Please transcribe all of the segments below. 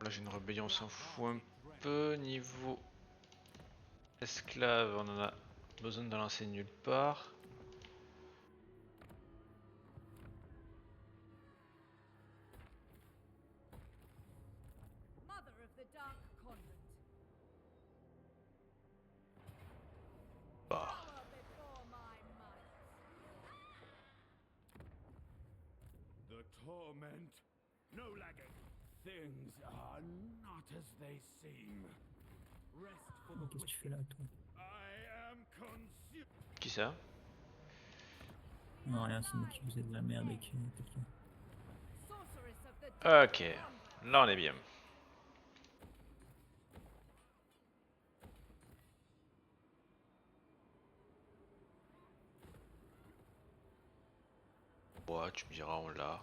Là j'ai une rébellion, on s'en fout un peu. Niveau esclave, on en a besoin de lancer nulle part. Bah. The torment, no lagging. Things are not as they seem. Rest for the Qu'est-ce que tu fais là, toi? I am consumed. Qui ça? Non, rien, c'est moi qui faisais de la merde avec quelqu'un. Ok, là on est bien. Ouais, tu me diras, on l'a.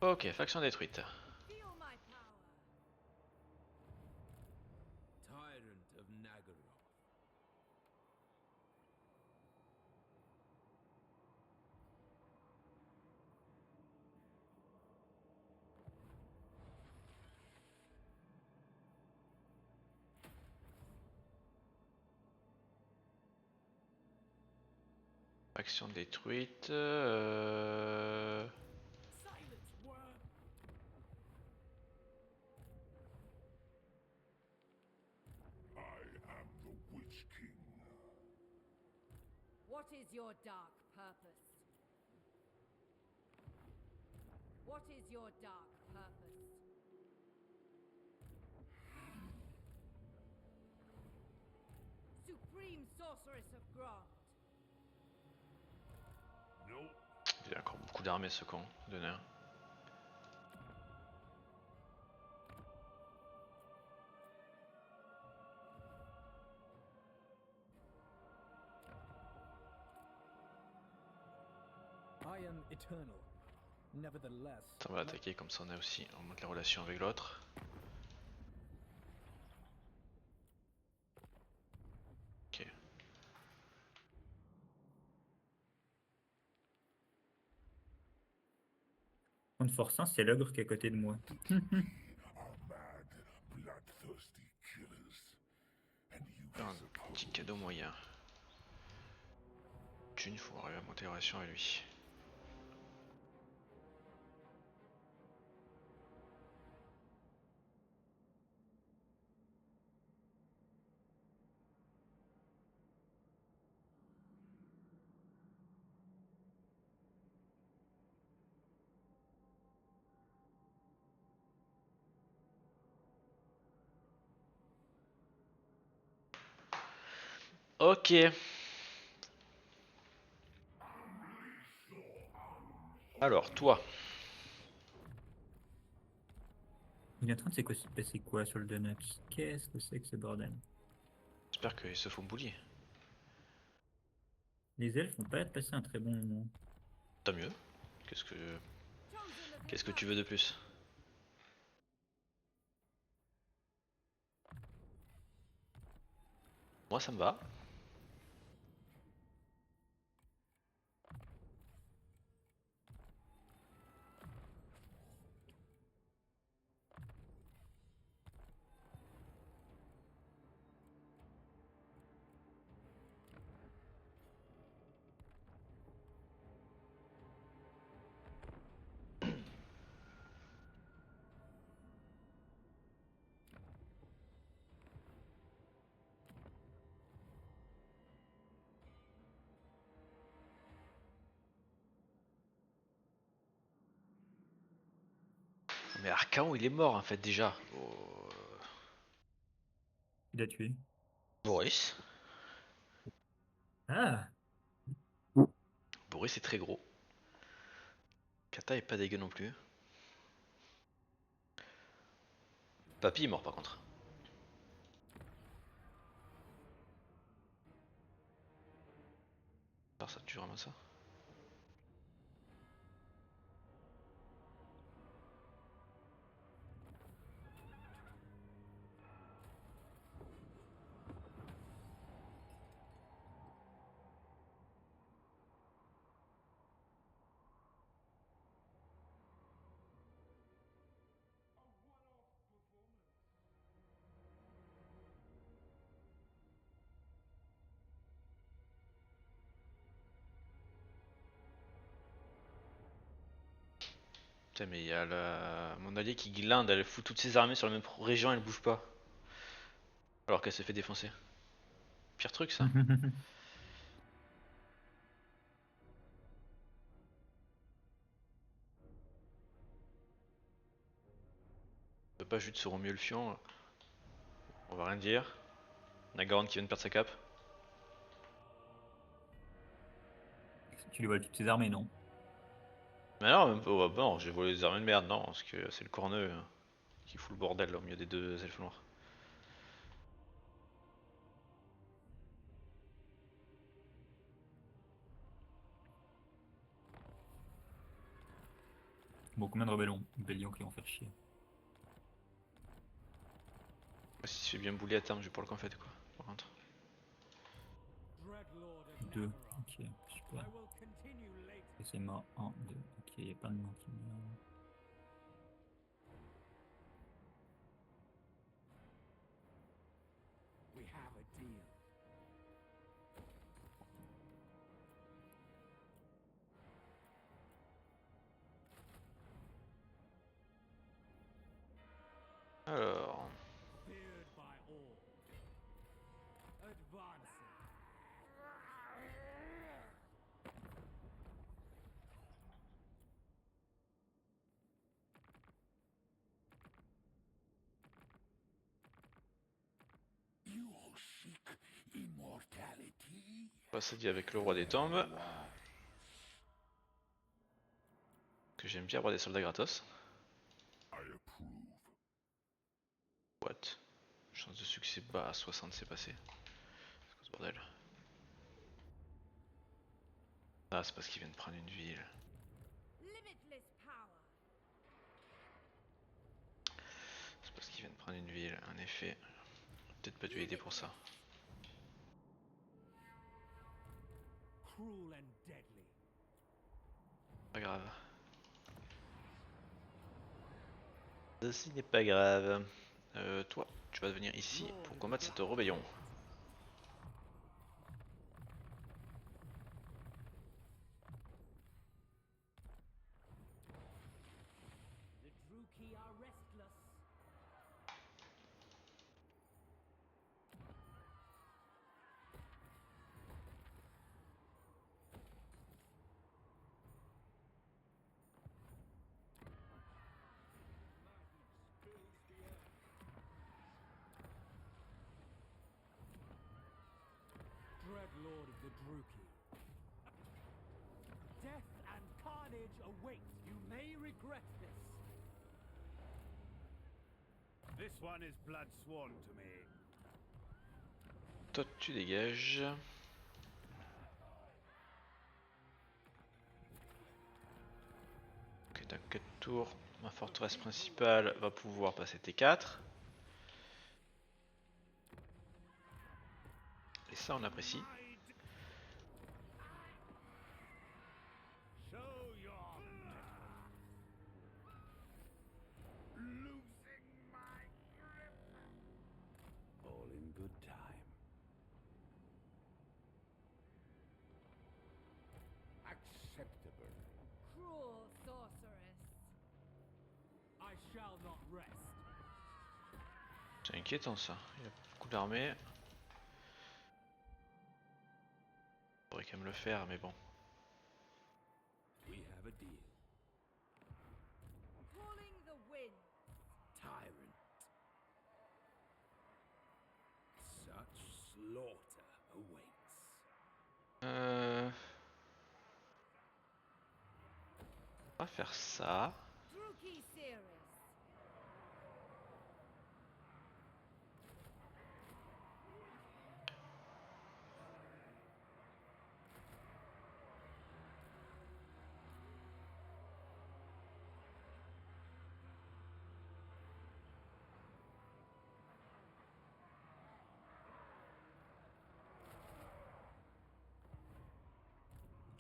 Ok, faction détruite. Tyrant of Nagaroth. Faction détruite. Silence, word. I am the Witch King. What is your dark purpose? What is your dark purpose? Supreme Sorceress of Grant. No, Il a encore beaucoup d'armées ce con de nain. I am eternal. Nevertheless, On va l'attaquer comme ça on a aussi, on monte la relation avec l'autre. Ok. En forçant, c'est l'ogre qui est à côté de moi. are mad, bloodthirsty killers. And you Un suppose petit cadeau moyen. Thune, faut arriver à monter la relation avec lui. Ok. Alors, toi. Il est en train de se passer quoi sur le donut? Qu'est-ce que c'est que ce bordel? J'espère qu'ils se font bully. Les elfes vont pas être passé un très bon moment. Tant mieux. Qu'est-ce que tu veux de plus? Moi ça me va. Mais Archaon il est mort en fait déjà. Oh. Il a tué. Boris. Ah! Boris est très gros. Kata est pas dégueu non plus. Papy est mort par contre. Par ça, tu ramasses ça? Putain, mais il y a mon allié qui glinde, elle fout toutes ses armées sur la même région, elle bouge pas. Alors qu'elle s'est fait défoncer. Pire truc ça. On peut pas juste se mieux le fion. On va rien dire. Nagaron qui vient de perdre sa cape. Tu lui voles toutes tes armées, non? Mais non, même pas. Oh, bah non, j'ai volé des armées de merde, non, parce que c'est le corneux qui fout le bordel là, au milieu des deux elfes noirs. Bon, combien de rébellions qui vont faire chier? Si tu fais bien bouler à terme, je vais pour le confet quoi. Par contre. Dreadlord of 2. Nagara, Ok, I super. will continue later. Et c'est mort. 1, 2. Ok, il n'y a pas de nom qui meurt. We have a deal. Alors. Feared by all. Advancing. You seek immortality? On va se dire avec le roi des tombes. Que j'aime bien avoir des soldats gratos. I approve. What? Chance de succès bas à 60, c'est passé. C'est quoi ce bordel? Ah, c'est parce qu'il vient de prendre une ville. Limitless power. C'est parce qu'il vient de prendre une ville, en effet. Peut-être pas dû aider pour ça. Cruel and deadly. Pas grave. Ceci n'est pas grave. Toi, tu vas venir ici pour combattre cette rébellion. The Druki are restless. Dreadlord of the Druki. Death and carnage await. You may regret this. This one is blood sworn to me. Toi, tu dégages. Ok, dans 4 tours, ma forteresse principale va pouvoir passer T4. Et ça, on apprécie. Show your losing my grip. All in good time. Acceptable. Cruel sorceress. I shall not rest. C'est inquiétant ça. Il y a beaucoup d'armées. Faudrait quand même le faire, mais bon. We have a deal. Calling the wind. Tyrant. Such slaughter awaits. On va faire ça. Druki Cirrus.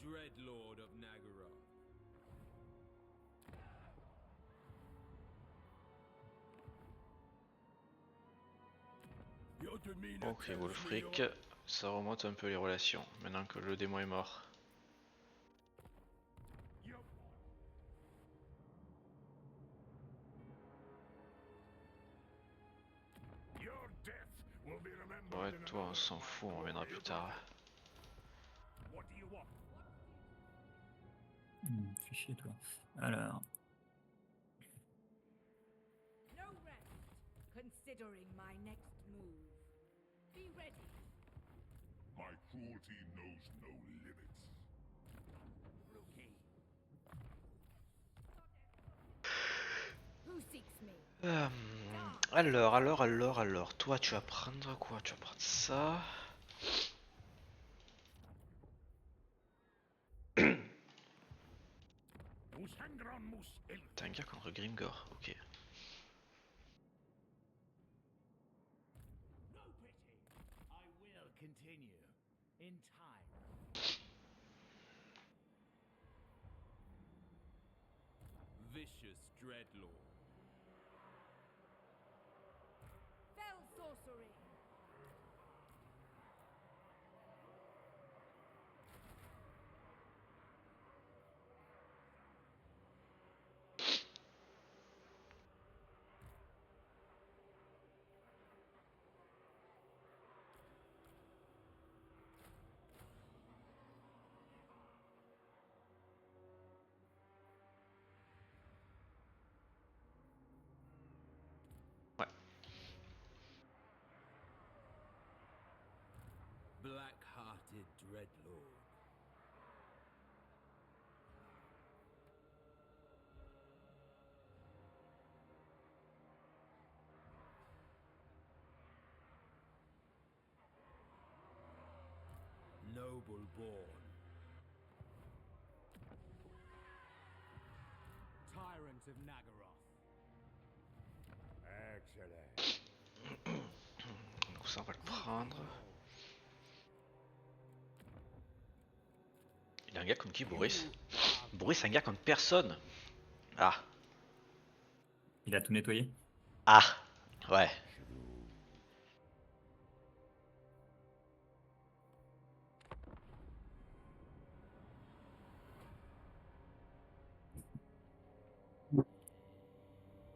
Dreadlord of Nagara. Your demeanor Ok, tells me Wolfric, you're- ça remonte un peu les relations, maintenant que le démon est mort. Ouais, toi on s'en fout, on reviendra plus tard. What do you want? Fais chier, toi. Alors, No rest. Considering my next move. Be ready. My cruelty knows no limits. Rookie. Who seeks me? Alors, toi tu vas prendre quoi? Tu vas prendre ça. Musangranmus il. T'as un gars contre Grimgor, ok. No pity. I will continue. In time. Vicious Dreadlord. Fell sorcery. Ouais. Black-hearted Dreadlord. Noble born. Tyrant of Nagaroth. Excellent. Donc ça on va le prendre. Il a un gars contre qui, Boris? Boris, un gars contre personne. Ah. il a tout nettoyé. Ah. Ouais.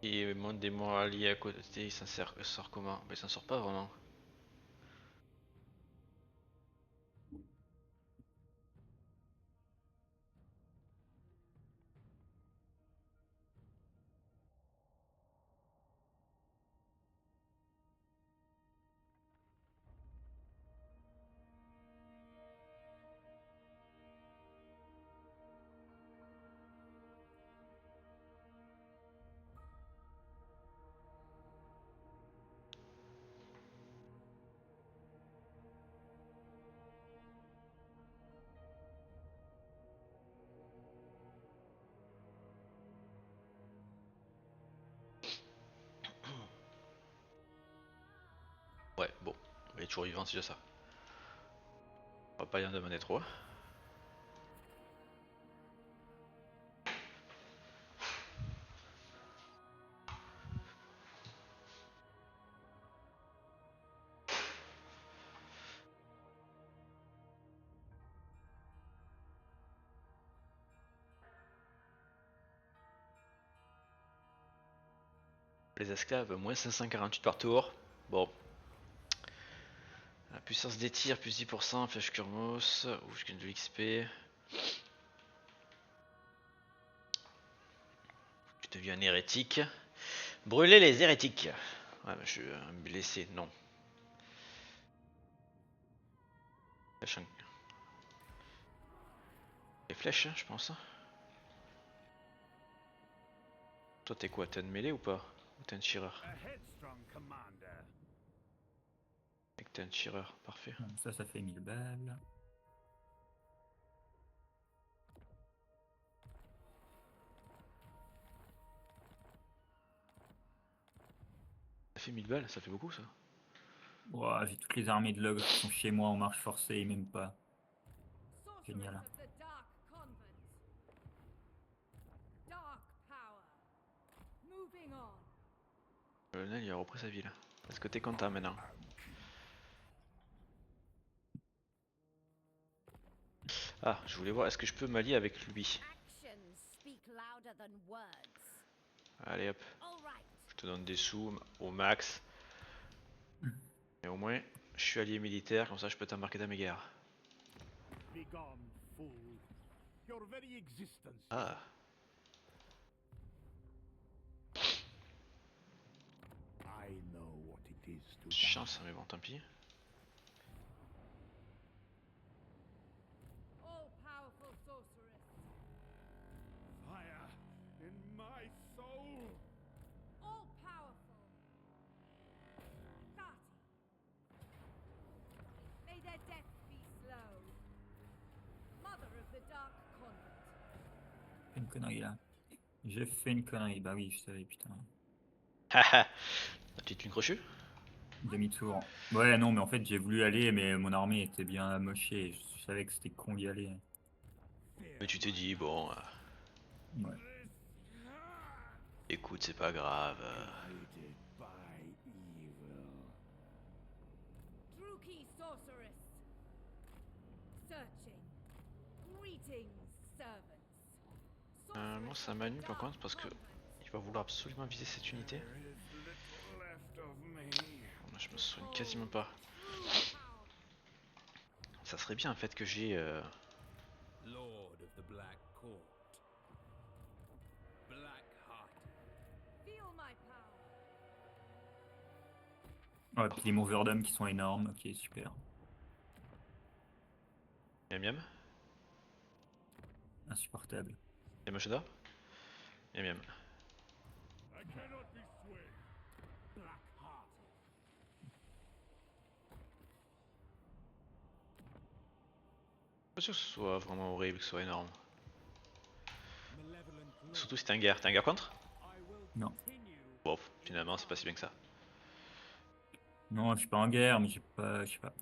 Et mon démon allié à côté, il sort comment? Bah, il s'en sort pas vraiment. Ouais, bon. Il est toujours vivant, c'est déjà ça. On va pas y en demander trop. Les esclaves, moins 548 par tour. Bon. La puissance des tirs, plus 10%, flèche Kurmos, ou je gagne de l'XP. Tu deviens un hérétique. Brûler les hérétiques. Ouais, bah, je suis blessé, non. Flèche les flèches, hein, je pense. Toi, t'es quoi? T'es une mêlée ou pas? Ou t'es un tireur? A headstrong commander. Et que t'es un tireur, parfait. Bon, ça fait 1000 balles. Ça fait 1000 balles, ça fait beaucoup ça. Ouah, j'ai toutes les armées de l'ogre qui sont chez moi en marche forcée et même pas. Sorceress Génial. of the Dark Convent. Dark power. Moving on. Le Colonel, il a repris sa ville. Est-ce que t'es content maintenant? Ah, je voulais voir, est-ce que je peux m'allier avec lui? Actions speak louder than words. Allez hop, All right. je te donne des sous au max. Et au moins, Je suis allié militaire, comme ça je peux t'embarquer dans mes guerres. Begone, fool. Your very existence. Ah, I know what it is to die. chance, mais bon, tant pis. All-powerful sorceress. Fire in my soul. All-powerful. Kati. May their death be slow. Mother of the Dark Convent. Une connerie là. J'ai fait une connerie, bah oui, je savais, putain. Haha. La petite lune crochue? Demi-tour. Ouais, non, mais en fait, j'ai voulu aller, mais mon armée était bien amochée. Je savais que c'était con d'y aller. Mais tu t'es dit, bon, Ouais. écoute, c'est pas grave. Guided by evil. Druki sorceress. Searching. Greetings, servants. Moi, ça m'anime par contre parce que il va vouloir absolument viser cette unité. There is little left of me. Moi, je me soigne quasiment pas. Ça serait bien en fait que j'ai. Lord of the Black Court. Black-hearted. Feel my power. Ouais, puis les moverdom qui sont énormes, ok, super. Miam miam. Insupportable. Y'a Machada? Miam miam. I cannot be swayed. Black-hearted. Pas sûr que ce soit vraiment horrible, que ce soit énorme. Malevolent lord. Surtout si t'es un guerre. T'es un guerre contre? I will Non. continue. Bon, finalement, c'est pas si bien que ça. Non, je suis pas en guerre, mais j'ai pas, je sais pas.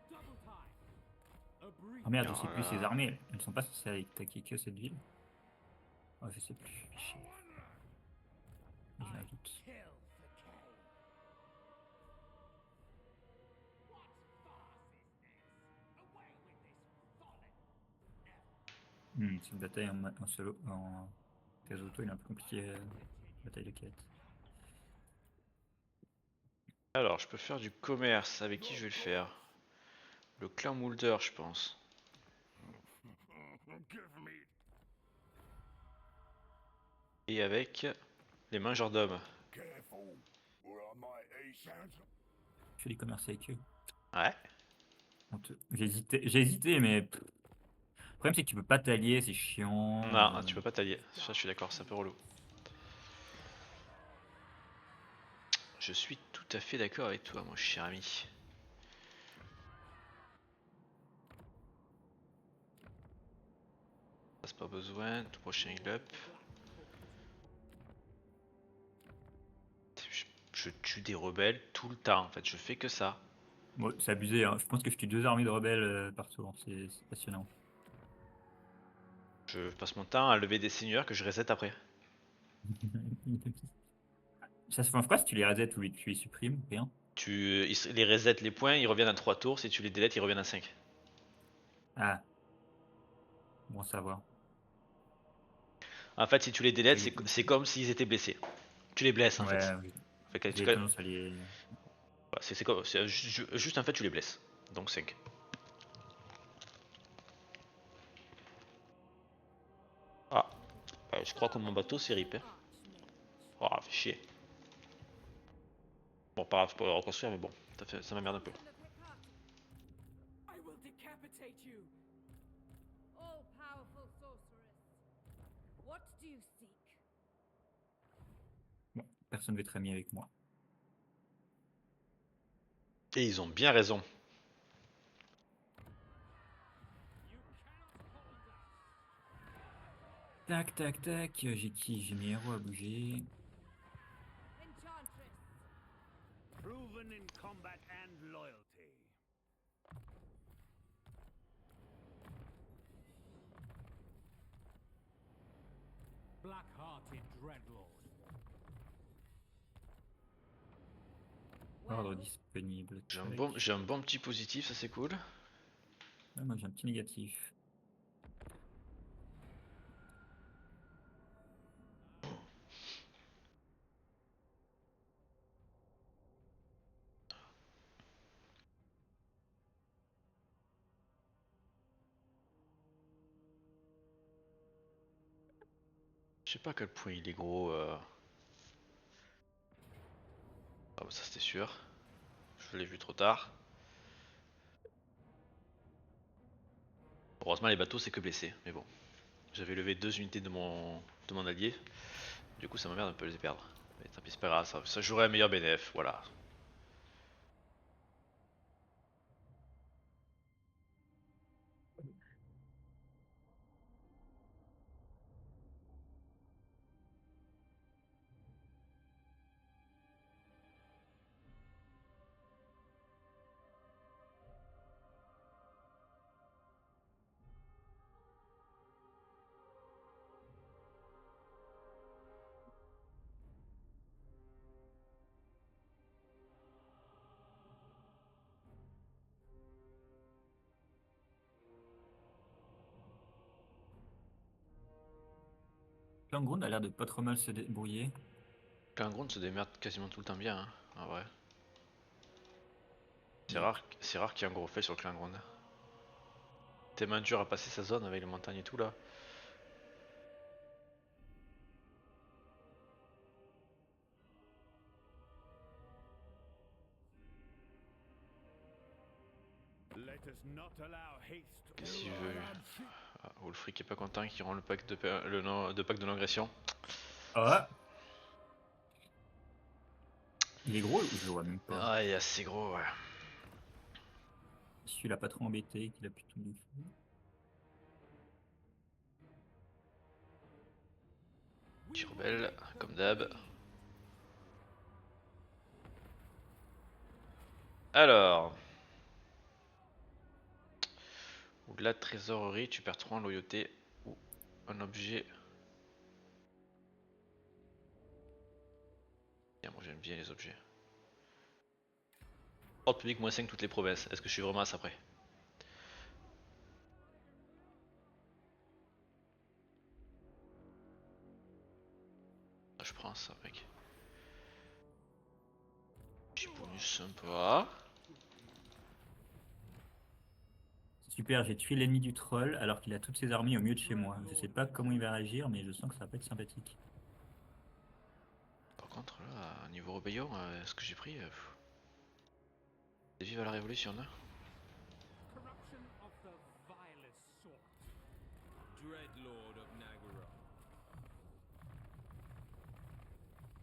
Double time. A brief Ah merde, je Alors sais plus là- ces armées. Elles sont pas censées attaquer que cette ville. Oh, je sais plus. Chier. J'ai un doute. Kill the king. Cette bataille en solo, en case auto, il est un peu compliqué. Bataille de quête. Alors, je peux faire du commerce. Avec qui je vais le faire? Le clan Mulder, je pense. Give me. Et avec les majordomes. Careful, or I might eat. Je fais du commerce avec eux. Ouais. J'ai hésité, mais le problème c'est que tu peux pas t'allier, c'est chiant. Non, tu peux pas t'allier. Ça, je suis d'accord, c'est un peu relou. Je suis tout à fait d'accord avec toi, mon cher ami. Passe pas besoin, tout prochain heal up. Je tue des rebelles tout le temps en fait, je fais que ça. Bon, c'est abusé, hein. Je pense que je tue 2 armées de rebelles par tour, hein. C'est passionnant. Je passe mon temps à lever des seigneurs que je reset après. Ça se fait quoi si tu les resets ou tu les supprimes? Rien. Les reset les points, ils reviennent en 3 tours, si tu les deletes, ils reviennent en 5. Ah. Bon à savoir. En fait, si tu les deletes, Oui. c'est comme s'ils étaient blessés. Tu les blesses en fait. Ouais, oui. Fait que J'ai tendance à les... voilà, c'est juste en fait, tu les blesses. Donc 5. Ah, je crois que mon bateau c'est rip. Hein. Oh, fait chier. Bon, pas grave, je peux le reconstruire, mais bon, ça m'emmerde un peu. I will decapitate you. All-powerful sorceress. What do you seek? Bon, personne ne veut être ami avec moi. Et ils ont bien raison. Tac, tac, tac. J'ai qui? J'ai mes héros à bouger. Enchantress. Proven in combat and loyalty. Black-hearted dreadlord. Ordre Well, disponible. J'ai un bon petit positif, ça c'est cool. Ouais, moi j'ai un petit négatif. sais pas à quel point il est gros. Ah bah ça c'était sûr. Je l'ai vu trop tard. Heureusement les bateaux c'est que blessé, mais bon. J'avais levé 2 unités de mon allié. Du coup ça m'emmerde un peu de les perdre. Mais tant pis c'est pas grave, ça jouerait un meilleur BNF, voilà. Langrund a l'air de pas trop mal se débrouiller. Klingron se démerde quasiment tout le temps bien, hein, en vrai. Et C'est rare qu'il y ait un gros fait sur le Klingron. Tellement dur à passer sa zone avec les montagnes et tout là. Let us not allow haste. Qu'est-ce qu'il veut lui? Ah, Wulfric est pas content qu'il rend le pacte de pacte de non-agression. ah, il est gros ou je le vois même pas. Ah il est assez gros ouais. Si il a pas trop embêté, qu'il a pu tout lui faire. Petit rebelle, comme d'hab. Alors. Au-delà de trésorerie, tu perds 3 en loyauté ou un objet. Bien, moi j'aime bien les objets. Ordre public -5 toutes les provinces. Est-ce que je suis vraiment à ça près? Ah, je prends ça mec. Petit bonus sympa. Super, j'ai tué l'ennemi du troll alors qu'il a toutes ses armées au milieu de chez moi. Je sais pas comment il va réagir, mais je sens que ça va pas être sympathique. Par contre là, niveau rébellion, ce que j'ai pris... Vive à la révolution là. Corruption of the vilest sort. Dreadlord of Nagara.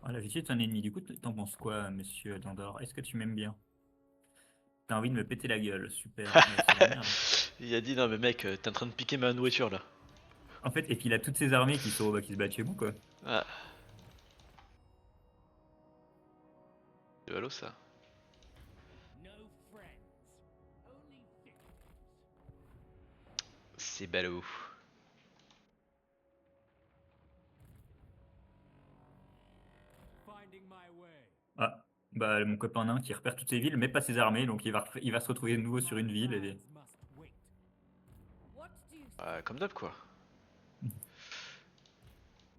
Voilà, j'ai tué un ennemi. Du coup, t'en penses quoi, monsieur Dandor? Est-ce que tu m'aimes bien? T'as envie de me péter la gueule, super. Mais c'est la merde. Il a dit non mais mec, t'es en train de piquer ma nourriture là. En fait, et puis il a toutes ses armées qui se battent chez vous, quoi. Ah. C'est ballot ça. No friends. Only victims. C'est ballot. Finding my way. Ah, bah mon copain nain qui repère toutes ses villes, mais pas ses armées, donc il va se retrouver de nouveau sur une ville. Et... Plans must wait. What do you Comme d'hab quoi.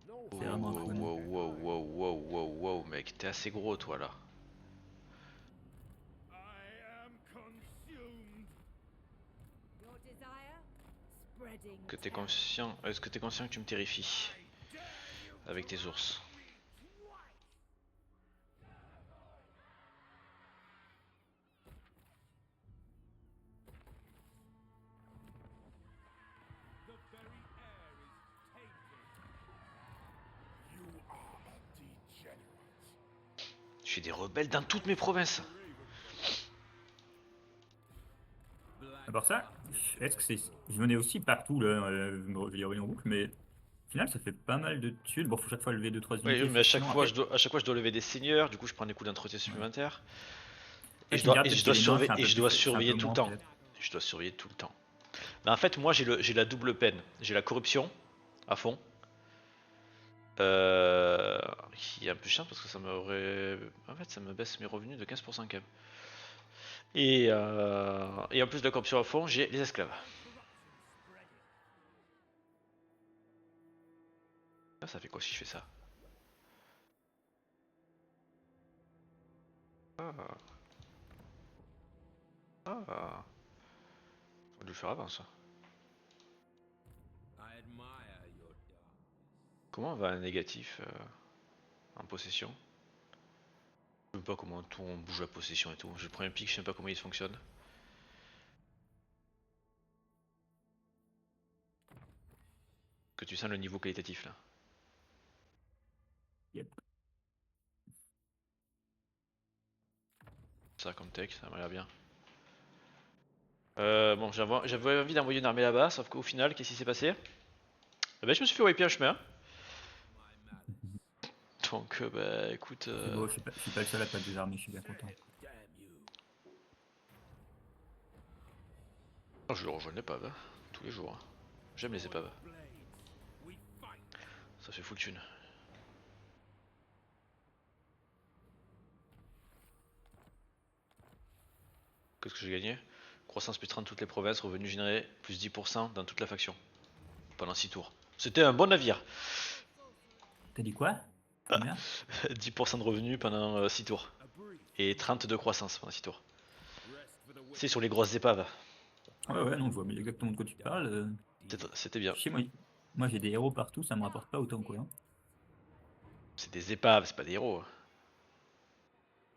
No C'est vraiment un con. Wow, mec, t'es assez gros toi là. I am consumed. your desire? Spreading Que t'es terror. conscient, est-ce que t'es conscient que tu me terrifies avec tes ours? The very air is tainted. You are a degenerate. J'ai des rebelles dans toutes mes provinces. À part ça, est-ce que c'est. Je venais aussi partout, là, je vais en boucle, mais au final, ça fait pas mal de thunes. Bon, faut chaque fois lever 2-3 unités. Oui, mais à chaque effectivement. fois, Après, à chaque fois, je dois lever des seigneurs. Du coup, je prends des coups d'entretien supplémentaires. Et tu me diras et peut-être je que dois, les nains, c'est un peu et je dois plus- c'est un peu surveiller tout le moins, temps. peut-être. Je dois surveiller tout le temps. Mais en fait, moi, j'ai la double peine. J'ai la corruption à fond. Qui est un peu chiant parce que ça m'aurait. En fait, ça me baisse mes revenus de 15% quand même. Et en plus de la corruption à fond, j'ai les esclaves. Ah, ça fait quoi si je fais ça? Ah. Ah. Faut le faire avant ça. I admire your darkness. Comment va un négatif en possession? Je sais pas comment on bouge la possession et tout. J'ai le premier pic, je sais pas comment il fonctionne. Que tu sens le niveau qualitatif là. Yep. Ça comme tech, ça m'a l'air bien. Bon, j'avais envie d'envoyer une armée là-bas, sauf qu'au final, qu'est-ce qui s'est passé? Eh ben, je me suis fait wiper un chemin. Donc, bah écoute. C'est beau, je suis pas le seul à pas désarmer, je suis bien content. Damn you. Oh, je le rejoins l'épave, hein, tous les jours. Hein. J'aime les épaves, Blades. We fight. ça fait full thune. Qu'est-ce que j'ai gagné? Croissance plus 30 toutes les provinces, revenus générés plus 10% dans toute la faction. Pendant 6 tours. C'était un bon navire. T'as dit quoi? Combien? 10% de revenus pendant 6 tours. A brief. Et 30 de croissance pendant 6 tours. Rest for the wicked. C'est sur les grosses épaves. Ouais, non, je vois exactement de quoi tu parles. C'était bien. Je sais, moi j'ai des héros partout, ça me rapporte pas autant quoi. Hein. C'est des épaves, c'est pas des héros.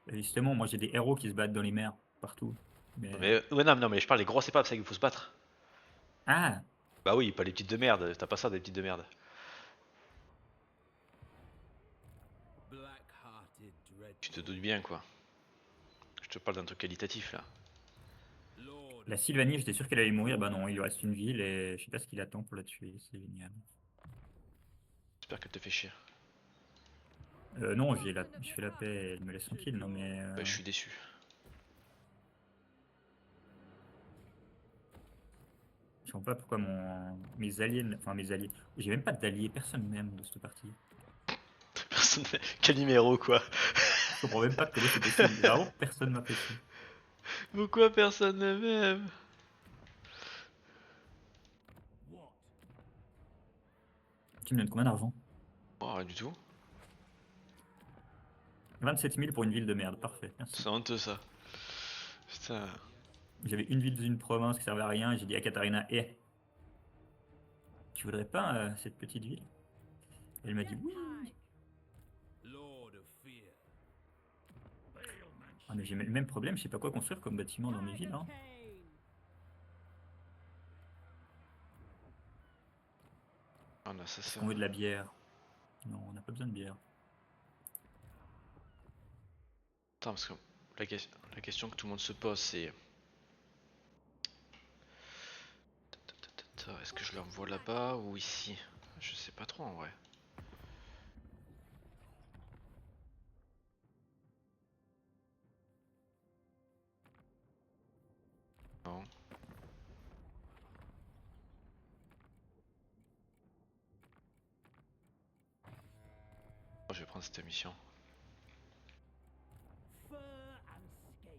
Et justement, moi j'ai des héros qui se battent dans les mers, partout. Mais, ouais, non, mais je parle des grosses épaves, c'est ça qu'il faut se battre. Ah! Bah oui, pas les petites de merde, t'as pas ça des petites de merde. Black-hearted dread. Tu te doutes bien quoi. Je te parle d'un truc qualitatif là. Lord. La Sylvanie, j'étais sûr qu'elle allait mourir, bah non, il lui reste une ville et je sais pas ce qu'il attend pour la tuer, c'est génial. J'espère qu'elle te fait chier. Non, je fais la paix, elle me laisse tranquille, non mais... Bah, je suis déçu. Je comprends pas pourquoi mes alliés, enfin mes alliés, j'ai même pas d'alliés, personne même de cette partie. Personne. Quel numéro quoi. Je comprends même pas comment c'est possible, vraiment personne m'apprécie. Pourquoi personne ne m'aime? What? Tu me donnes combien d'argent? Oh, rien du tout. 27 000 pour une ville de merde, parfait, merci. C'est honteux ça. Putain. J'avais une ville d'une province qui servait à rien et j'ai dit à Katharina, tu voudrais pas cette petite ville? Et elle m'a dit oui. Lord of fear. Ah, mais j'ai le même problème, je sais pas quoi construire comme bâtiment dans mes villes. Hein. On a ça, Est-ce ça. qu'on veut de la bière? Non, on n'a pas besoin de bière. Attends, parce que la question que tout le monde se pose c'est... Est-ce que je l'envoie là-bas ou ici? Je sais pas trop en vrai. Non. Oh, je vais prendre cette mission. Fur and scales.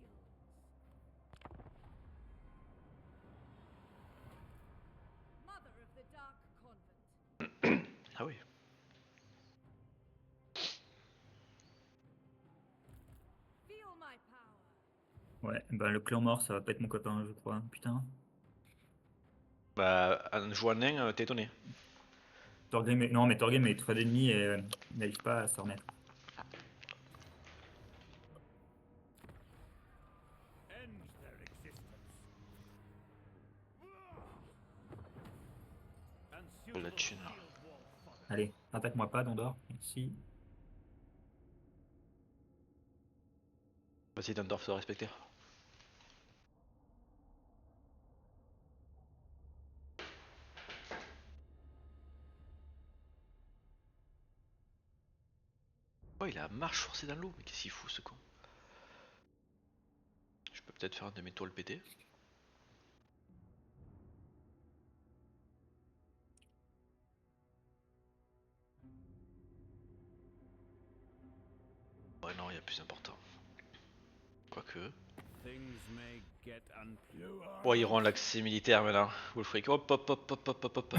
Mother of the Dark Convent. Ah oui. Feel my power. Ouais, bah le clan mort, ça va pas être mon copain, je crois. Putain. Bah, en jouant nain, t'es étonné. Non, mais Torgrim est trop d'ennemis et il n'arrive pas à se remettre. Ends their existence. And seal Oh, la the thune. shield wall for them. Allez, attaque-moi pas, Dondor. Merci. Vas-y, Dundorf, se respecter. Oh, il a marche forcée dans l'eau, mais qu'est-ce qu'il fout ce con? Je peux peut-être faire un de mes tours le péter. Ouais, non, il y a plus important. Quoique. Things may get You are Bon, ils auront l'accès militaire maintenant. Wolfric, hop hop hop hop hop hop hop.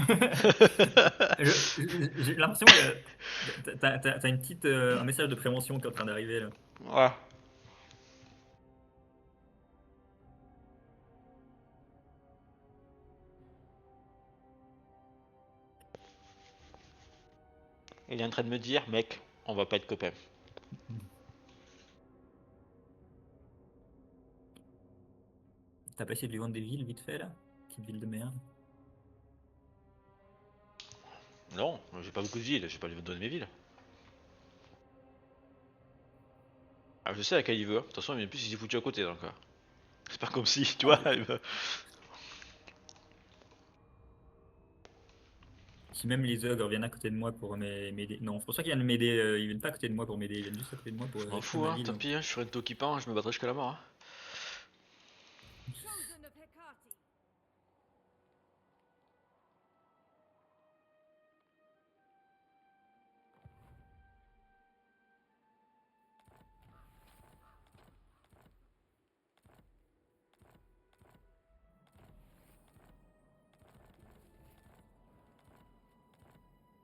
J'ai l'impression que t'as une petite, un message de prévention qui est en train d'arriver là. Ouais. Il est en train de me dire, mec, on va pas être copains. T'as pas essayé de lui vendre des villes vite fait là? Petite ville de merde. Non, j'ai pas beaucoup de villes, j'ai pas lui donner mes villes. Ah, je sais à laquelle il veut. De toute façon, mais plus il s'est foutu à côté donc. C'est pas comme si, tu vois. Si même les ogres viennent à côté de moi pour m'aider. Non, c'est pour ça qu'ils viennent m'aider. Ils viennent pas à côté de moi pour m'aider, ils viennent juste à côté de moi pour Je m'en récupérer fous, ma hein, ville. tant pis, hein, je ferai une Tokipan, je me battrai jusqu'à la mort. Hein. Chosen of Hecate.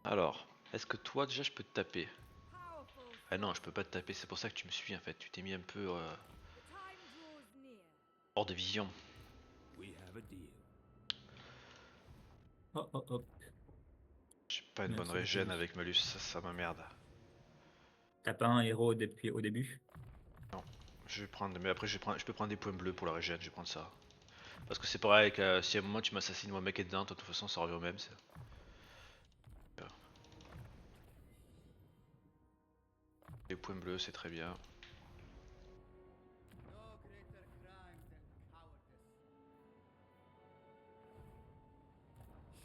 Alors, est-ce que toi déjà je peux te taper? Powerful. Ah non, je peux pas te taper, c'est pour ça que tu me suis en fait. Tu t'es mis un peu The time draws near. hors de vision. We have a deal. Oh oh oh. J'ai pas une bonne Merci, régène Nathalie. avec Malus, ça m'emmerde. T'as pas un héros depuis au début? Non, je vais prendre, mais après je peux prendre des points bleus pour la régène, je vais prendre ça. Parce que c'est pareil, si à un moment tu m'assassines ou un mec est dedans, de toute façon ça revient au même. Les points bleus, c'est très bien.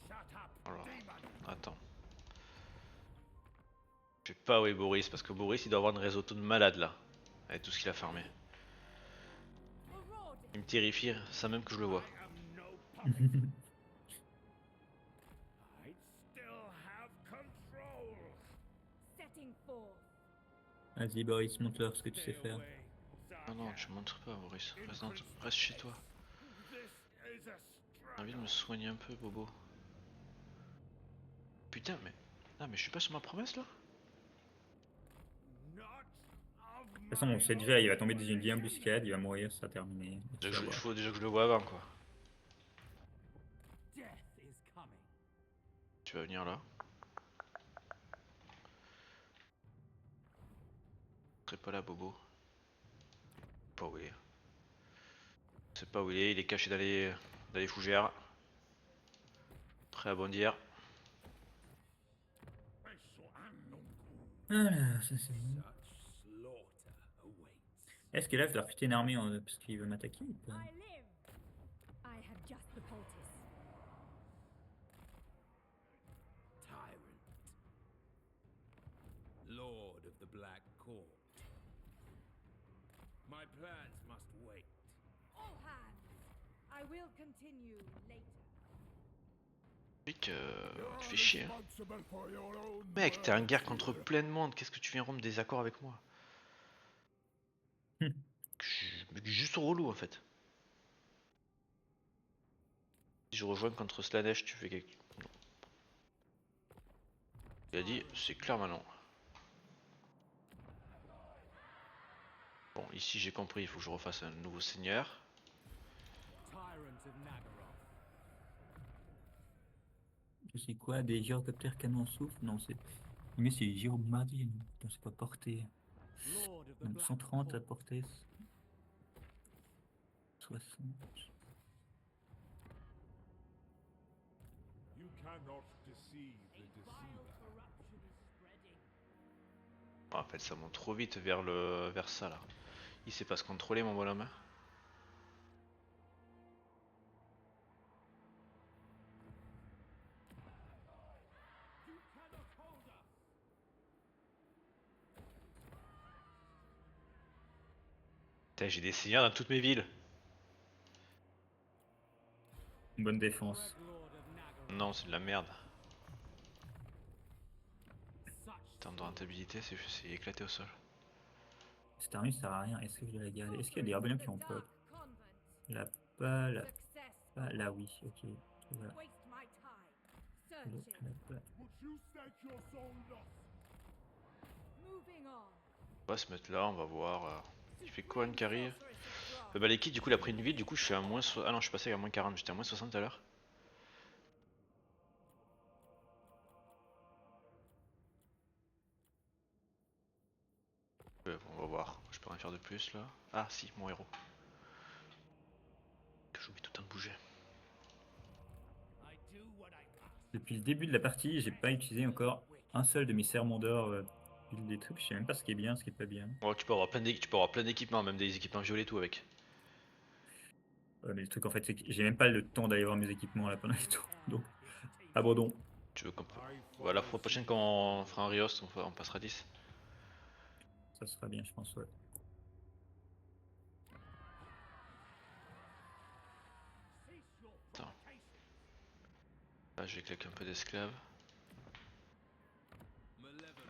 Shut up, Alors, demon! attends. Je sais pas où est Boris, parce que Boris il doit avoir une risotto de malade là, avec tout ce qu'il a farmé. Marauding. Il me terrifie, sans même que je le vois. I am no puppet. I still have control. Setting forth. Vas-y Boris, montre-leur ce que tu sais Stay faire. away, Non, non, Zarya. tu montres pas Boris, Increase reste chez toi. This is a J'ai envie de me struggle. soigner un peu, Bobo. Putain, mais... Ah, mais je suis pas sur ma promesse là? Not of De toute façon, on sait déjà, il va tomber dans une vieille embuscade, il va mourir, ça sera terminé. Tu vas Il voir. faut déjà que je le vois avant quoi. Death is coming. Tu vas venir là. Je serai pas là, Bobo. Pas où il est. Je sais pas où il est caché dans les fougères. Prêt à bondir. Voilà, ça c'est bon. Such slaughter awaits. Est-ce que là, je dois recruter une armée parce qu'il veut m'attaquer ou pas? I live. I have just the poultice. Tyrant. Lord of the Black Court. My plans must wait. All hands. I will continue later. Mec, You're tu fais chier. Hein. responsible for your own Mec, t'es en guerre words contre here. plein de monde. Qu'est-ce que tu viens rompre des accords avec moi? Mec, juste relou en fait. Si je rejoins contre Slanesh, tu fais quelque... Non. Il a dit, c'est clairement non. Bon, ici j'ai compris, il faut que je refasse un nouveau seigneur. Tyrant of Nagaroth. C'est quoi? Des gyrocoptères canon souffle? Non, c'est. Mais c'est gyromarine. Putain, c'est pas porté. Lord of the Donc Black 130 à Court. portée. 60. You cannot deceive the Vile deceiver. corruption is spreading. En fait, ça monte trop vite vers ça là. Il sait pas se contrôler, mon bonhomme. Hein. Putain, j'ai des seigneurs dans toutes mes villes. Bonne défense. Lord of Nagaroth. Non, c'est de la merde. Such En termes de rentabilité, c'est éclaté au sol. Cette armée sert à rien. Est-ce que je dois la garder? Est-ce qu'il y a des rebellions qui ont pop? Convent. Là, pas là. Success. Pas là, oui. Ok. Voilà. Waste my time. L'autre, Searching. là, pas. Would you stake your soul lost? Moving on. On va se mettre là, on va voir. Il fait quoi, une carry? Sorceress of Bah l'équipe du coup il a pris une ville, du coup je suis à moins ah non je suis passé à moins 40, j'étais à moins 60 à l'heure. On va voir. Je peux rien faire de plus là. Ah si, mon héros. Que j'oublie tout le temps de bouger. I do what I must. Depuis le début de la partie, j'ai pas utilisé encore un seul de mes sermons d'or. Des trucs, je sais même pas ce qui est bien, ce qui est pas bien. Oh, tu peux avoir plein d'équipements, même des équipements violets tout avec. Mais le truc en fait, c'est que j'ai même pas le temps d'aller voir mes équipements là pendant les tours. Donc, abandon. Tu veux qu'on peut... Ouais, la fois prochaine quand on fera un Rios, on passera 10. Ça sera bien, je pense, ouais. Attends. Là, je vais claquer un peu d'esclaves.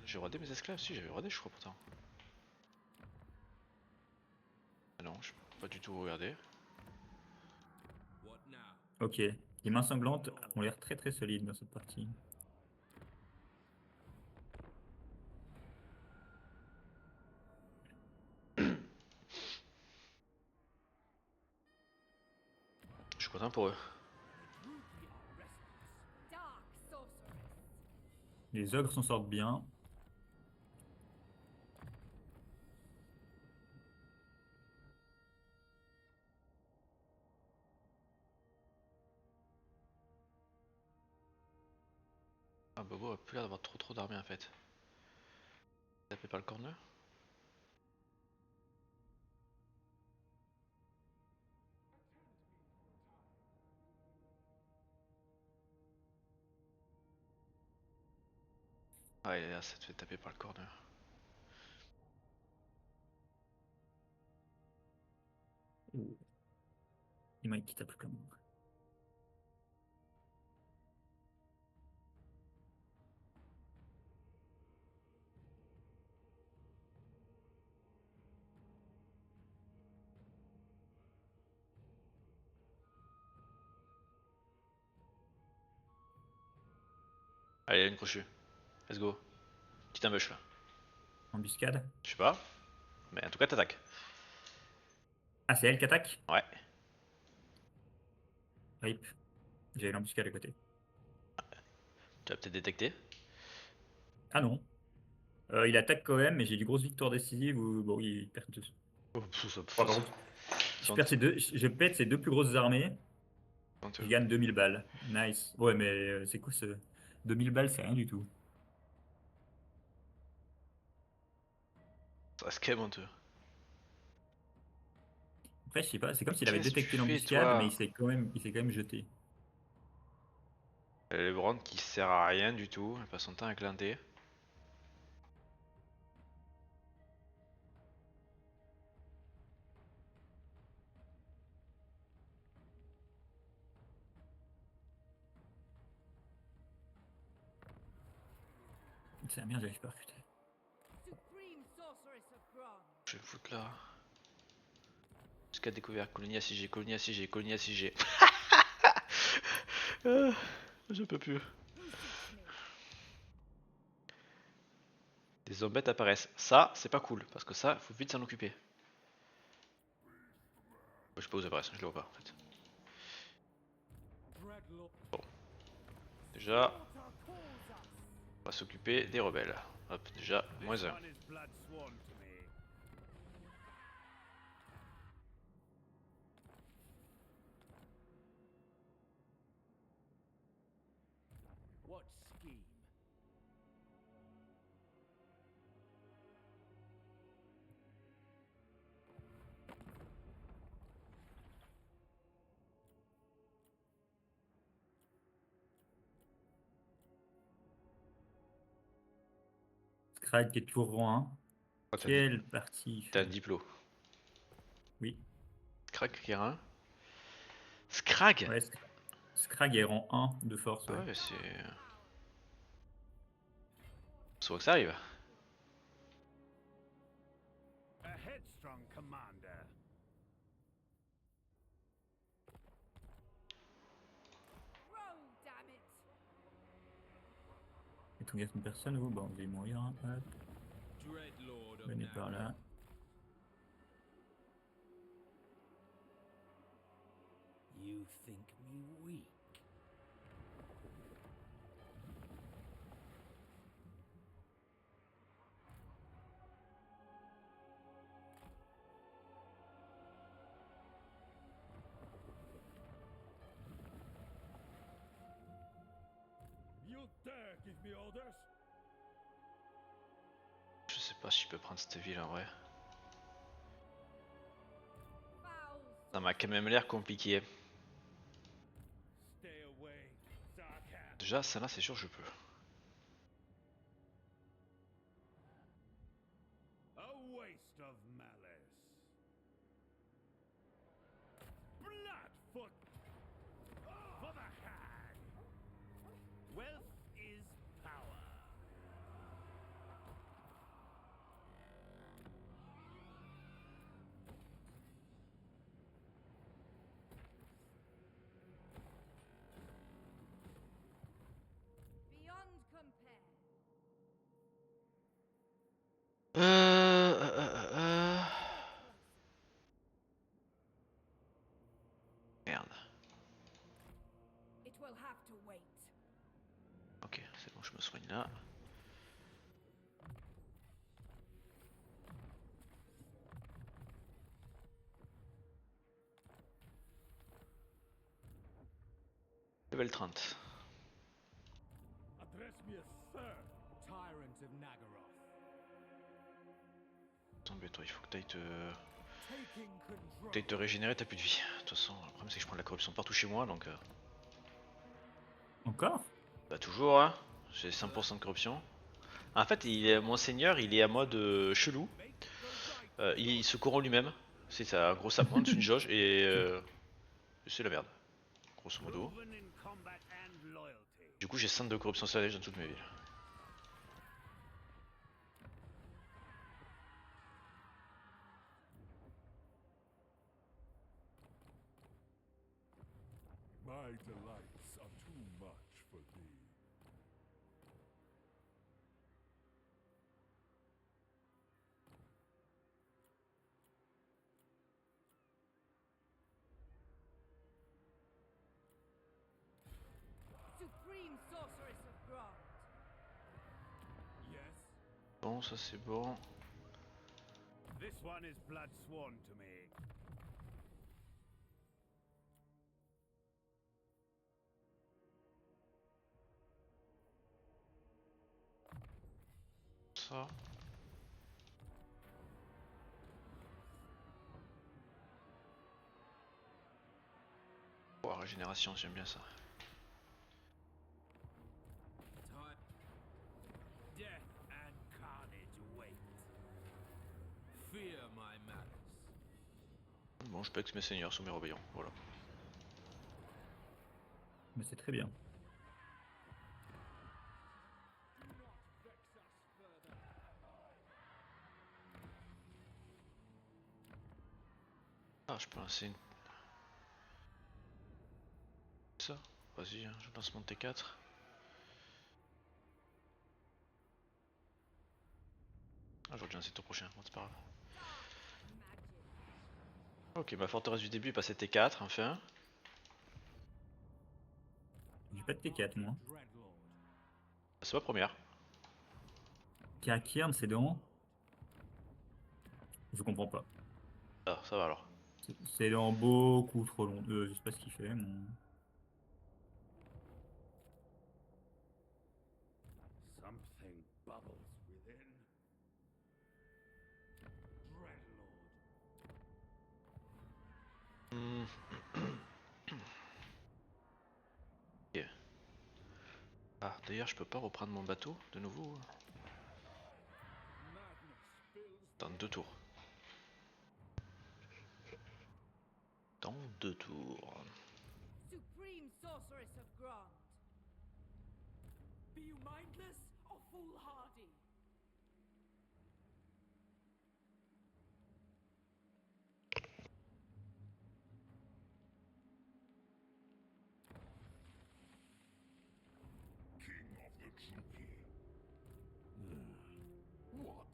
J'ai rodé mes esclaves? Si, j'avais rodé, je crois pourtant. Ah non, je peux pas du tout regarder. What now? Ok, les mains sanglantes ont l'air très très solides dans cette partie. Je suis content pour eux. Dark sorceress. Les ogres s'en sortent bien. Ah, Bobo a plus l'air d'avoir trop d'armées en fait. Tapé par le corner. Ah, et là, ça te fait taper par le corner. Il m'a qui tape comme moi. Allez, une crochue. Let's go. Petite ambush là. Embuscade. Je sais pas. Mais en tout cas, t'attaques. Ah, c'est elle qui attaque? Ouais. Rip. J'ai l'embuscade à côté. Tu vas peut-être détecter. Ah non. Il attaque quand même, mais j'ai une grosse victoire décisive où bon, il perd deux. Oh, ça Par contre, je pète ses deux plus grosses armées. Je gagne 2000 balles. Nice. Ouais, mais c'est quoi ce. 2000 balles, c'est rien du tout. Ça reste quand même honteux. Après, je sais pas, c'est comme s'il avait Qu'est-ce que détecté tu fais, l'embuscade, mais toi il s'est quand même jeté. Le Brand qui sert à rien du tout. Elle passe son temps à glander. C'est la merde, j'arrive pas à recruter. Supreme sorceress of bronze. Je vais me foutre là. Jusqu'à découvert. Colonie assiégée, colonie assiégée, colonie assiégée. Ah, je peux plus. Who seeks me? Des zombettes apparaissent. Ça, c'est pas cool. Parce que ça, faut vite s'en occuper. Je sais pas où ça apparaît, je les vois pas en fait. Dreadlord. Bon. Déjà, Slaughter calls us. on va s'occuper des rebelles. Hop, déjà, moins This 1. one is blood sworn to me. What scheme? Scrag qui est toujours rang 1. Quelle partie. T'as un diplo. Oui. Scrag qui est un. Scrag Ouais, Scrag est rang 1 de force. Ouais. Ouais, c'est. C'est vrai que ça arrive. A headstrong commander. Roll, damn it. Et ton gars, une personne, vous, bon, vous allez mourir. Hein. Hop. Dreadlord of Venez par là. You think me weak? the orders? Je sais pas si je peux prendre cette ville en vrai. Foul Ça m'a quand même l'air compliqué. Stay away, Sarkhan. Déjà, celle-là, c'est sûr que je peux. A waste of malice. Bloodfoot for the hag. Wealth is power. beyond compare. Merde. It will have to wait. Ok, c'est bon, je me soigne là. Level 30. Address me as sir. Tyrant of Nagaroth. Attends, toi, il faut que t'ailles te... Taking control. T'ailles te régénérer, t'as plus de vie. De toute façon, le problème c'est que je prends de la corruption partout chez moi, donc... Encore? Bah toujours, hein. J'ai 5% de corruption. En fait, mon seigneur, il est à mode chelou. Il se corrompt lui-même. C'est ça, en gros, ça monte une jauge et... c'est la merde. Grosso modo. Proven in combat and loyalty. Du coup, j'ai 5 de corruption salée dans toutes mes villes. My delights are too much for thee. Supreme sorceress of Grant. Yes. Bon, ça c'est bon. This one is blood sworn to me. Ça. Oh, régénération, j'aime bien ça. Death and carnage wait. Fear my malice. Bon, je peux mes seigneurs sous mes rébellions, voilà. Mais c'est très bien. Ah, je peux lancer une... Ça. Vas-y, hein, je lance mon T4. Ah, j'aurais dû lancer le tour prochain, bon, c'est pas grave. Magic. Ok, ma forteresse du début est passée T4, enfin. J'ai pas de T4 moi. Dreadlord. C'est ma première. Kakirn, c'est dans. Je comprends pas. Ah, ça va alors. C'est dans beaucoup trop long. Je sais pas ce qu'il fait. Mais... Something bubbles within. Dreadlord. Hmm. Ok. Ah, d'ailleurs, je peux pas reprendre mon bateau de nouveau dans 2 tours. Dans 2 tours. Supreme sorceress of Grant. Be you mindless or foolhardy? King of the Druki. What?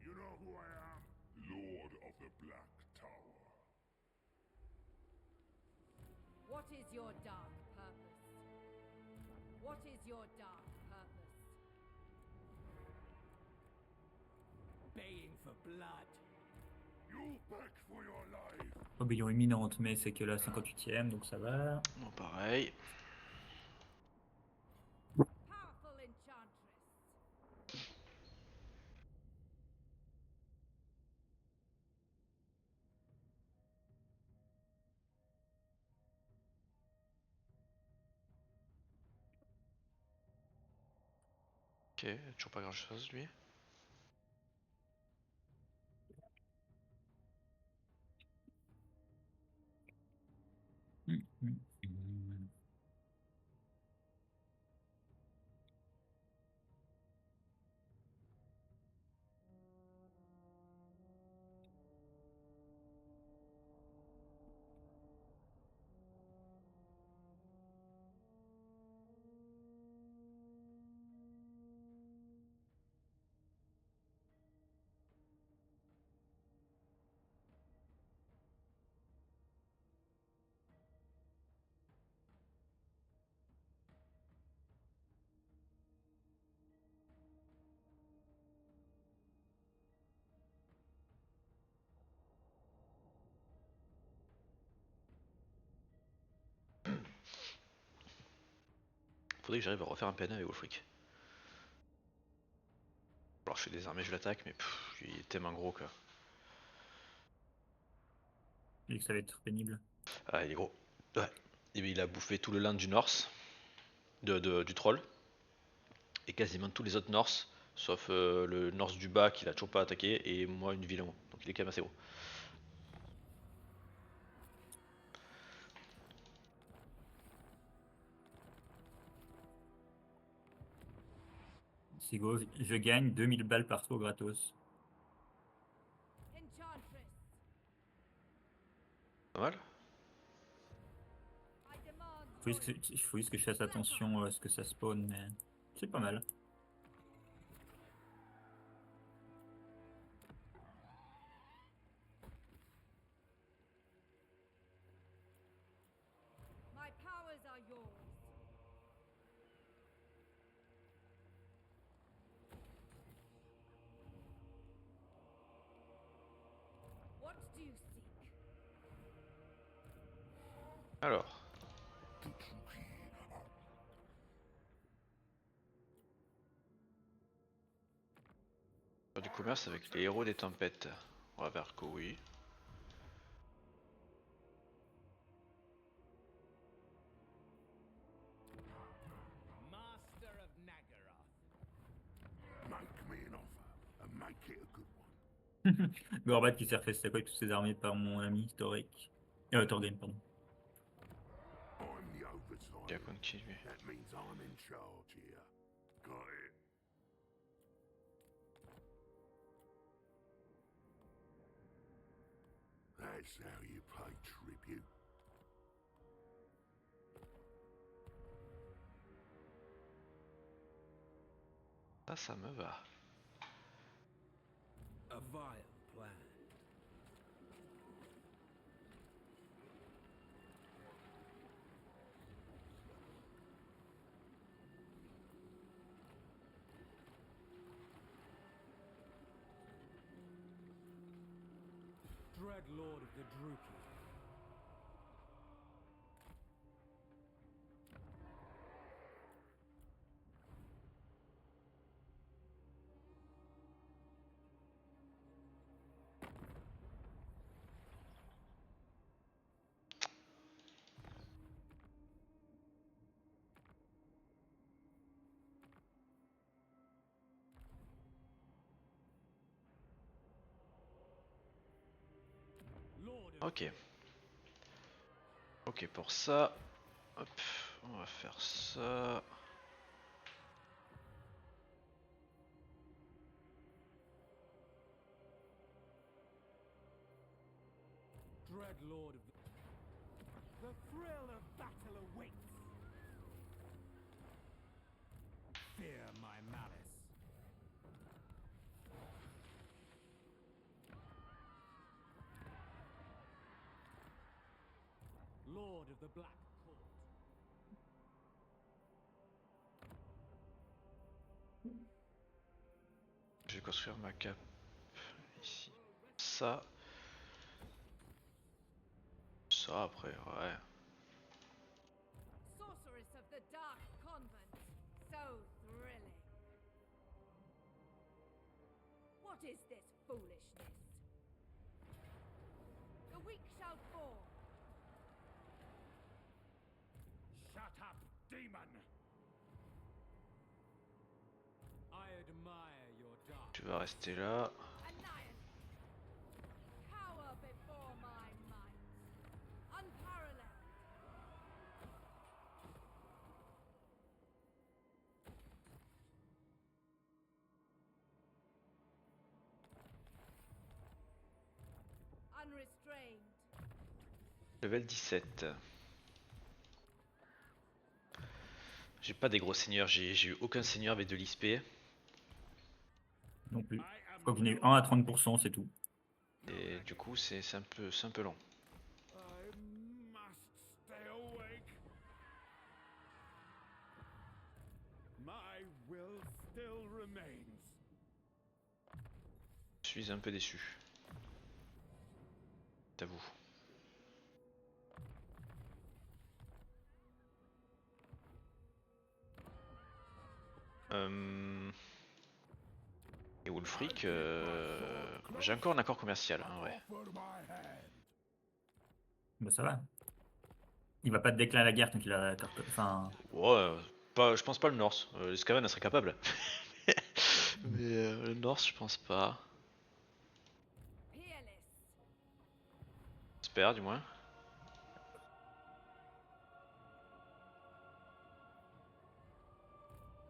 You know who I am? Lord of the Black Tower. What is your dark purpose? What is your dark purpose? Baying for blood. You beg for your life. Rébellion imminente, mais c'est que la 58e, donc ça va. Bon, pareil. Powerful enchantress. Ok, toujours pas grand chose lui. Faudrait que j'arrive à refaire un PN avec Wolfric. Alors je suis désarmé, je l'attaque, mais il est tellement gros quoi. Et que ça va être pénible. Ah, il est gros. Ouais. Et il a bouffé tout le land du North, du troll. Et quasiment tous les autres North, sauf le North du bas qu'il a toujours pas attaqué, et moi une ville en haut. Donc il est quand même assez gros. C'est gros, je gagne 2000 balles par tour gratos. Enchantress, Pas mal. I demand Faut juste que je fasse attention à ce que ça spawn, mais c'est pas mal. my powers are yours. What do you seek? Alors. Faire du commerce avec les héros des tempêtes. On va vers Koui. Master of Nagaroth. Make me an offer, and make it a good one. Gorbat qui s'est refait sa toutes ses armées par mon ami historique. Torgrim, pardon. I'm the oversight. Bien continué. That means I'm in charge here. Got it? That's how you pay tribute. Ça me va. A vile plan. Dread Lord of the Druki. Lord of Ok. Ok pour ça. Hop, on va faire ça. Dread Lord of the thrill of battle awaits. Fear my malice. Lord of the Black Court. Je vais construire ma cape ici. Ça. Ça après, ouais. Sorceress of the Dark Convent. So thrilling. What is this foolishness? The weak shall fall. Shut up, demon! I vas rester là. Annihilate. Cower before my might. Unparalleled. Unrestrained. Level 17. J'ai pas des gros seigneurs, j'ai eu aucun seigneur avec de l'XP. Non plus. I Je am crois que j'en ai eu un à 30%, c'est tout. Et du coup c'est un peu long. I must stay awake. My will still remains. Je suis un peu déçu. T'avoue. Et Wulfric, j'ai encore un accord commercial, hein, ouais. Offer my hand. Bah ça va. Il va pas te déclarer la guerre tant qu'il a la carte. Enfin, Ouais, je pense pas le Norse. Les Skaven elle serait capable. Mais le Norse, je pense pas. Peerless. J'espère du moins.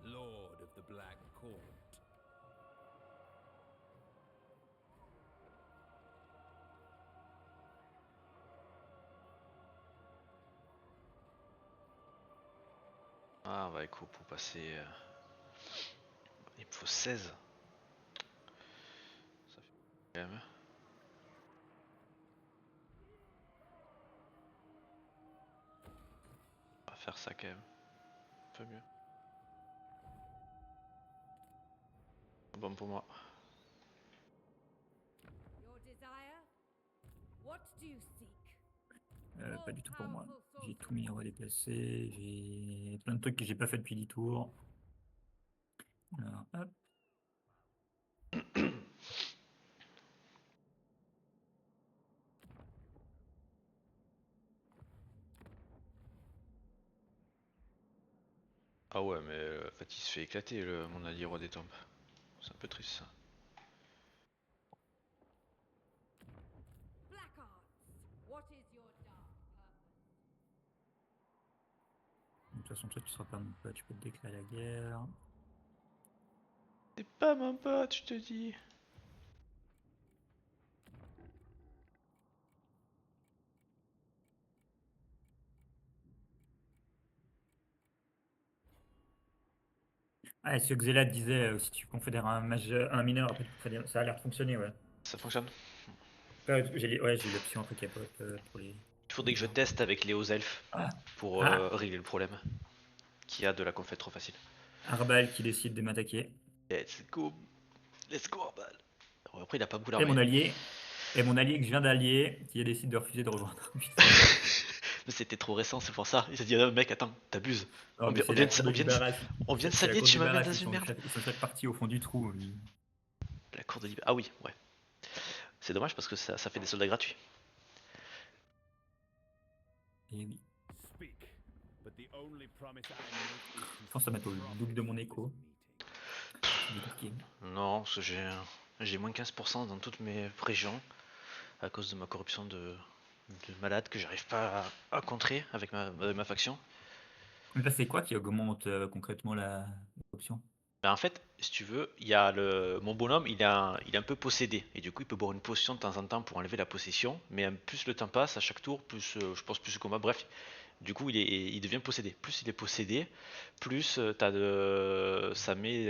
Lord of the Black Court. Ah bah écoute, pour passer... il me faut 16. Ça fait quand même. On va faire ça quand même. Un peu mieux. Bon pour moi. Your desire? What do you seek? pas du tout pour moi. J'ai tout mis en redéplacé. J'ai plein de trucs que j'ai pas fait depuis 10 tours. Alors, hop. Ah ouais mais en fait il se fait éclater mon allié roi des tempes. C'est un peu triste ça. Black arts. What is your dark purpose? De toute façon, toi, tu seras pas mon pote. Tu peux te déclarer la guerre. T'es pas mon pote, je te dis. Ah, est-ce que Xela disait si tu confédères un majeur, un mineur, après tu confédères. Ça a l'air de fonctionner, ouais. Ça fonctionne. J'ai l'option après capote pour les. Il faudrait que je teste avec les hauts elfes Ah, pour ah, régler le problème. Qui a de la confête trop facile. Arbal qui décide de m'attaquer. Let's go. Let's go Arbal. Bon, après il a pas beaucoup Et d'armée. mon allié. Et mon allié que je viens d'allier, qui décide de refuser de rejoindre. Mais c'était trop récent, c'est pour ça. Il s'est dit, ah, mec, attends, t'abuses. Non, On mais vient, c'est on la vient de, cour s- de on vient de, Libéras. on vient de C'est la s'allier, cour de tu m'amènes Libéras. dans une merde. Ils sont chaque partie au fond du trou. La cour de Libéras. Ah oui, ouais. C'est dommage parce que ça fait des soldats gratuits. Et oui. Speak, but the only promise I make is to Je pense que ça va mettre au double de mon écho. Non, parce que j'ai moins 15% dans toutes mes régions à cause de ma corruption de malade que j'arrive pas à contrer avec ma faction. Mais là, c'est quoi qui augmente concrètement la option? Ben en fait, si tu veux, mon bonhomme, il est un peu possédé et du coup, il peut boire une potion de temps en temps pour enlever la possession. Mais plus le temps passe, à chaque tour, plus je pense plus le combat. Bref, du coup, il devient possédé. Plus il est possédé, plus ça met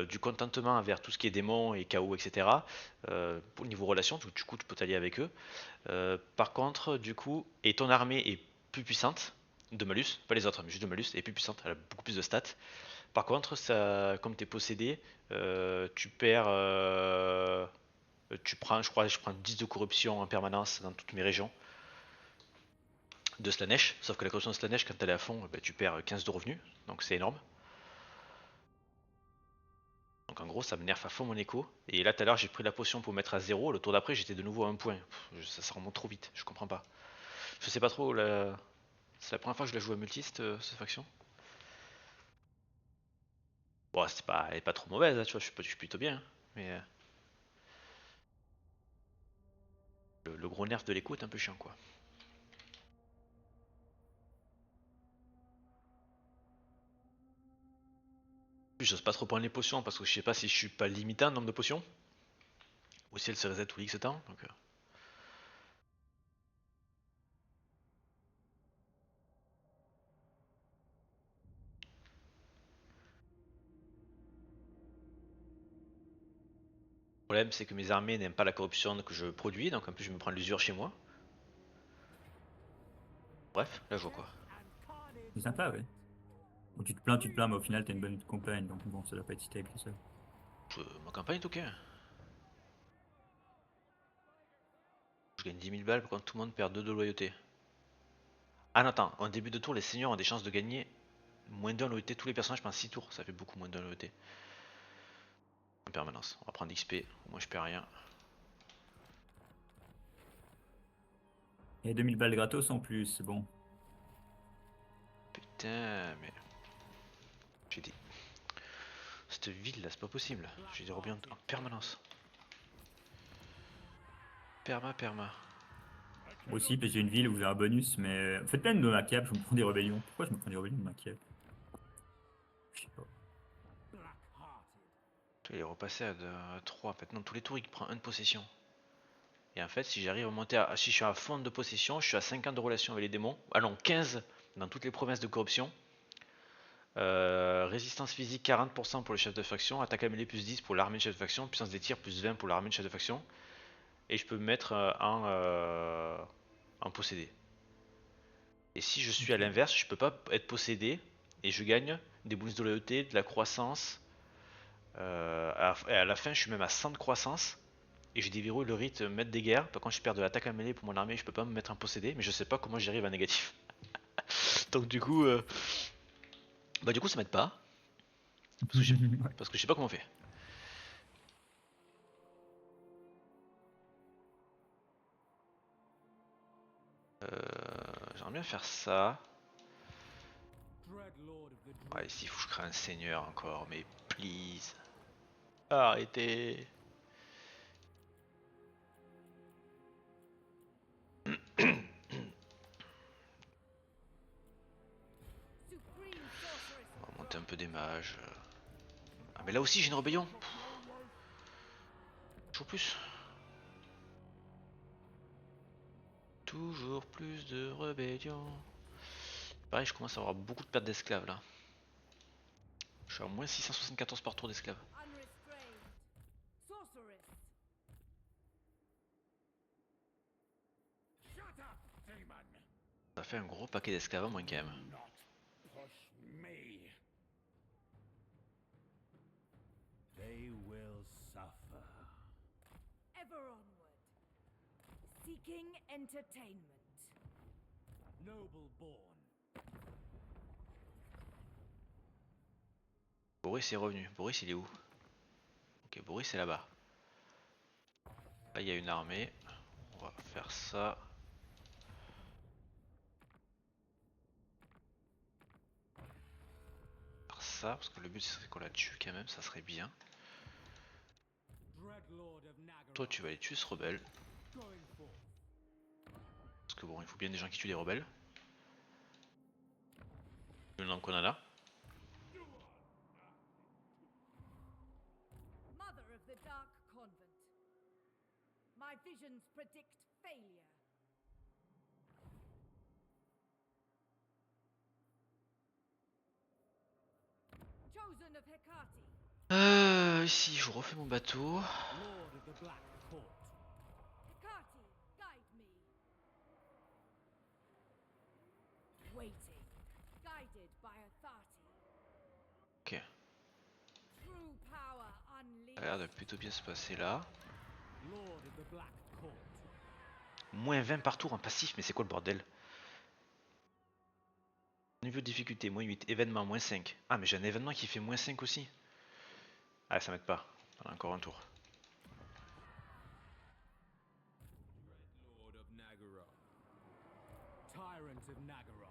du contentement envers tout ce qui est démons et chaos, etc. Au niveau relation, du coup, tu peux t'allier avec eux. Par contre, du coup, et ton armée est plus puissante de malus, pas les autres, mais juste de malus, est plus puissante, elle a beaucoup plus de stats. Par contre, ça, comme tu es possédé, tu perds. Je prends 10 de corruption en permanence dans toutes mes régions de Slanesh. Sauf que la corruption de Slanesh, quand elle est à fond, tu perds 15 de revenus. Donc c'est énorme. Donc en gros, ça me nerf à fond mon écho. Et là, tout à l'heure, j'ai pris la potion pour mettre à 0. Le tour d'après, j'étais de nouveau à 1 point. Ça remonte trop vite. Je comprends pas. Je sais pas trop. C'est la première fois que je la joue à multi, cette faction. Bon, elle est pas trop mauvaise, hein, tu vois, je suis plutôt bien. Hein. Mais le gros nerf de l'écho est un peu chiant, quoi. En plus, j'ose pas trop prendre les potions parce que je sais pas si je suis pas limité en nombre de potions. Ou si elle se reset tout X temps. Donc, le problème, c'est que mes armées n'aiment pas la corruption que je produis. Donc, en plus, je me prends l'usure chez moi. Bref, là, je vois quoi. C'est sympa, ouais. Bon, tu te plains, mais au final, t'as une bonne campagne, donc bon, ça doit pas être si terrible que ça. Ma campagne est ok. Je gagne 10 000 balles quand tout le monde perd 2 de loyauté. Ah non, attends, en début de tour, les seigneurs ont des chances de gagner moins d'un loyauté. Tous les personnages pendant 6 tours, ça fait beaucoup moins d'un loyauté. En permanence. On va prendre XP, au moins je perds rien. Et 2000 balles gratos en plus, c'est bon. Putain, mais. J'ai des. Cette ville là, c'est pas possible. J'ai des rébellions en permanence. Perma. Moi aussi, parce que j'ai une ville où j'ai un bonus, mais faites plein de ma cap, je me prends des rébellions. Pourquoi je me prends des rébellions de ma cap? Je sais pas. Il est repassé à 3 en fait. Non, tous les tours il prend 1 de possession. Et en fait, si j'arrive à monter à. Si je suis à fond de possession, je suis à 50 de relation avec les démons. Ah non, 15 dans toutes les provinces de corruption. Résistance physique 40% pour le chef de faction, attaque à mêlée plus 10 pour l'armée de chef de faction, puissance des tirs plus 20 pour l'armée de chef de faction. Et je peux me mettre en possédé. Et si je suis à l'inverse, je peux pas être possédé et je gagne des bonus de loyauté, de la croissance. À la fin, je suis même à 100 de croissance et je déverrouille le rite maître des guerres. Par contre, je perds de l'attaque à mêlée pour mon armée, je peux pas me mettre en possédé, mais je sais pas comment j'y arrive à négatif. Donc du coup, ça m'aide pas parce que je sais pas comment on fait. J'aimerais bien faire ça. Ouais, ici, il faut que je crée un seigneur encore, mais please. Arrêtez. Supreme sorceress. On va monter un peu des mages. Ah, mais là aussi, j'ai une rébellion. Toujours plus. Toujours plus de rébellion. Pareil, je commence à avoir beaucoup de pertes d'esclaves là. Je suis à moins 674 par tour d'esclaves. Unrestrained. Sorceress. Shut up, demon! Ça fait un gros paquet d'esclaves en moins quand même. Not push me. They will suffer. Ever onward. Seeking entertainment. Noble born. Boris est revenu. Boris, il est où? Ok, Boris est là-bas. Là, il y a une armée. On va faire ça. Faire ça, parce que le but c'est qu'on la tue quand même, ça serait bien. Dreadlord of Nagaroth. Toi, tu vas aller tuer ce rebelle. Going forth. Parce que bon, il faut bien des gens qui tuent des rebelles. Le nom qu'on en a. Mother of the Dark Convent. My visions predict failure. Chosen of Hecate. Ici, je refais mon bateau. Lord of the Black Court. Hecate, guide me. Waiting. Guided by authority. Ok. True power Ça a unleashed. l'air de plutôt bien se passer là. Lord of the Black Court. Moins 20 par tour en passif, mais c'est quoi le bordel? Niveau de difficulté, moins 8. Événement, moins 5. Ah, mais j'ai un événement qui fait moins 5 aussi. Ah, ça m'aide pas. On a encore un tour. Lord of Nagaroth. Tyrant of Nagaroth.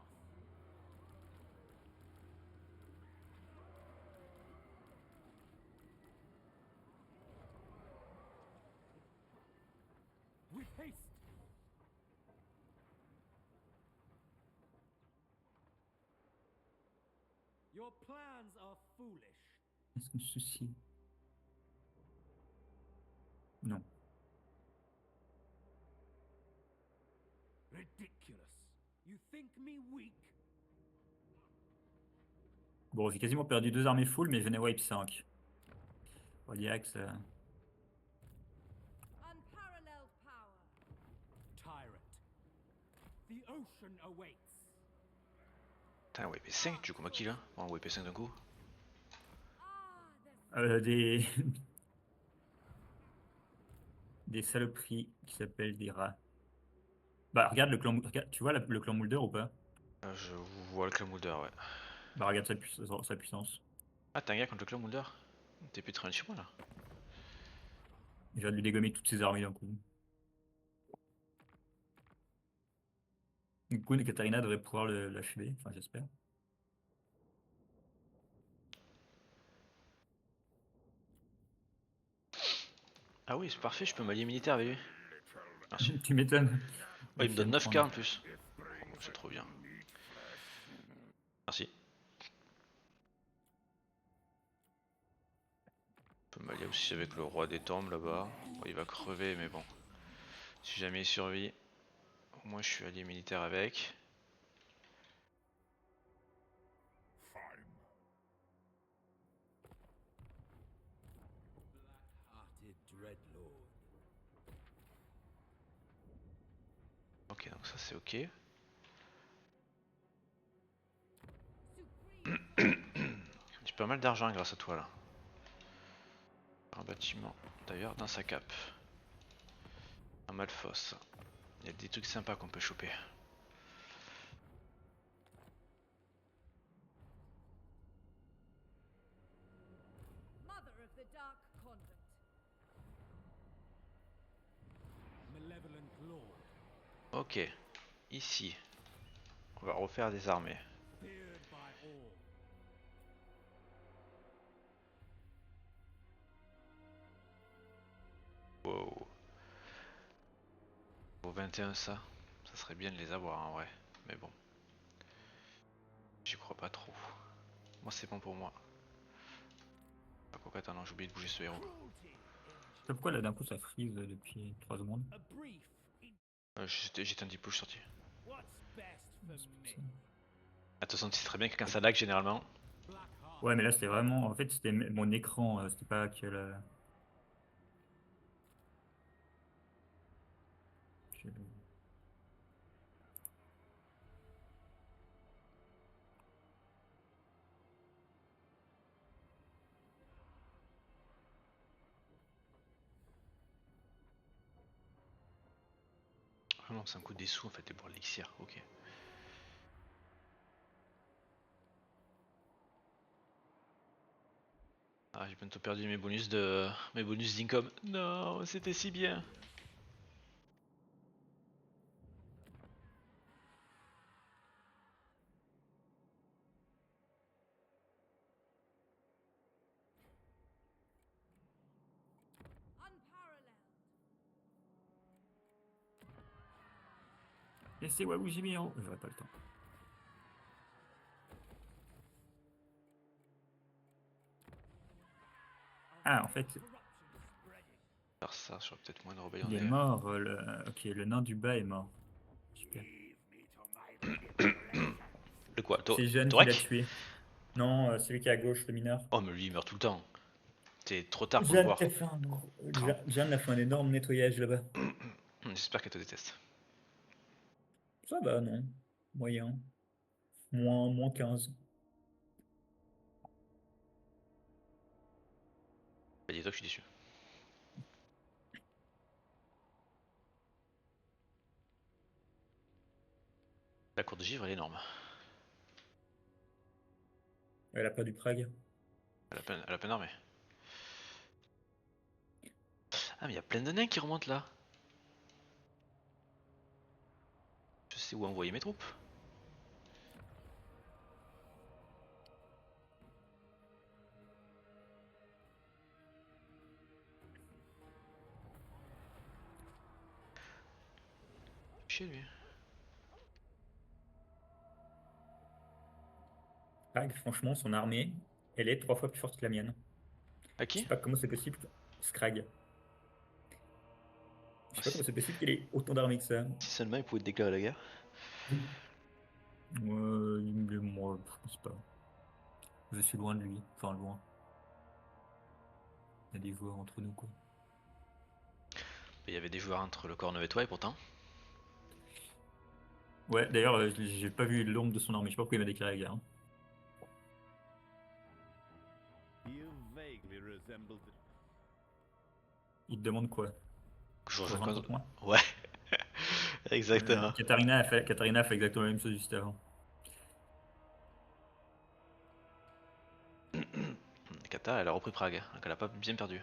Haste! Your plans are foolish. Est-ce qu'on se soucie? Non. Ridiculous. You think me weak? Bon, j'ai quasiment perdu 2 armées full, mais je n'ai wipe 5. On dirait que ça... Unparalleled power. Tyrant. The ocean awaits. Putain, ouais, WP5, du coup, ma kill, hein. Bon, WP5 d'un coup. Ah, the Des... des saloperies qui s'appellent des rats. Bah, regarde le clan... Regarde, tu vois le clan Mulder ou pas? Je vois le clan Mulder, ouais. Bah, regarde sa puissance. Ah, t'as un gars contre le clan Mulder? T'es plus très chez moi là. Il vient de lui dégommer toutes ses armées d'un coup. Du coup, Katarina devrait pouvoir l'achever, enfin j'espère. Ah oui, c'est parfait, je peux m'allier militaire avec lui. Merci. Tu m'étonnes. Ouais, il me donne vient de 9k prendre. en plus. C'est trop bien. Merci. Je peux m'allier aussi avec le roi des tombes là-bas. Bon, il va crever, mais bon. Si jamais il survit, au moins je suis allié militaire avec. Fine. Black-hearted dreadlord. Ok, donc ça c'est ok. supreme. J'ai pas mal d'argent grâce à toi là. Un bâtiment, d'ailleurs, dans sa cape. Un Malfos. Il y a des trucs sympas qu'on peut choper. Mother of the Dark Convent. Malevolent lord. Ok, ici, on va refaire des armées. Feared by all. Wow. Au 21 ça serait bien de les avoir en vrai. Mais bon, j'y crois pas trop. Moi c'est bon pour moi. Ah, quoi qu'attends, non, j'ai oublié de bouger ce héros. Cruelty. Je sais pas pourquoi là d'un coup ça freeze depuis 3 secondes. A brief. J'étais un petit peu sorti. What's best for C'est pour me? ça. Attention, c'est très bien que quand ça lag généralement. Blackheart. Ouais, mais là c'était vraiment. En fait, c'était mon écran, c'était pas que la. que le- Ah non, ça me coûte des sous en fait, les boire l'élixir, ok. Ah, j'ai bientôt perdu mes bonus d'income. Non, c'était si bien. Unparalleled. Laissez Wabou Jimiro. J'aurais pas le temps. Ah, en fait, Faire ça, j'aurais peut-être moins de rébellion. il est mort. Ok, le nain du bas est mort. Super. Le quoi, C'est Jeanne qui l'a Torek? tué. Non, celui qui est à gauche, le mineur. Oh, mais lui il meurt tout le temps. C'est trop tard pour le Jeanne voir. qui a fait un gros... Jeanne a fait un énorme nettoyage là-bas. J'espère qu'elle te déteste. Ça va, non. Moyen. Moins 15. Bah dis-toi que je suis déçu. La cour de givre elle est énorme. Elle a perdu Prague. Elle a peine armée. Ah mais il y a plein de nains qui remontent là. Je sais où envoyer mes troupes. chier lui. Scrag, franchement, son armée, elle est 3 fois plus forte que la mienne. À Je qui? sais pas comment c'est possible. Scrag. Je sais pas comment c'est possible qu'il ait autant d'armées que ça. Si seulement il pouvait déclarer la guerre. Moi, je pense pas. Je suis loin de lui. Enfin, loin. Il y a des joueurs entre nous, quoi. Il y avait des joueurs entre le Corneux et toi et pourtant. Ouais, d'ailleurs, j'ai pas vu l'ombre de son armée. Je sais pas pourquoi il m'a déclaré la guerre. Hein. You vaguely resemble the Il te demande quoi? Que je Pour rejoins rejoindre contre contre moi? moi. Ouais, exactement. Katarina a fait exactement la même chose juste avant. Kata, elle a repris Prague, donc elle a pas bien perdu.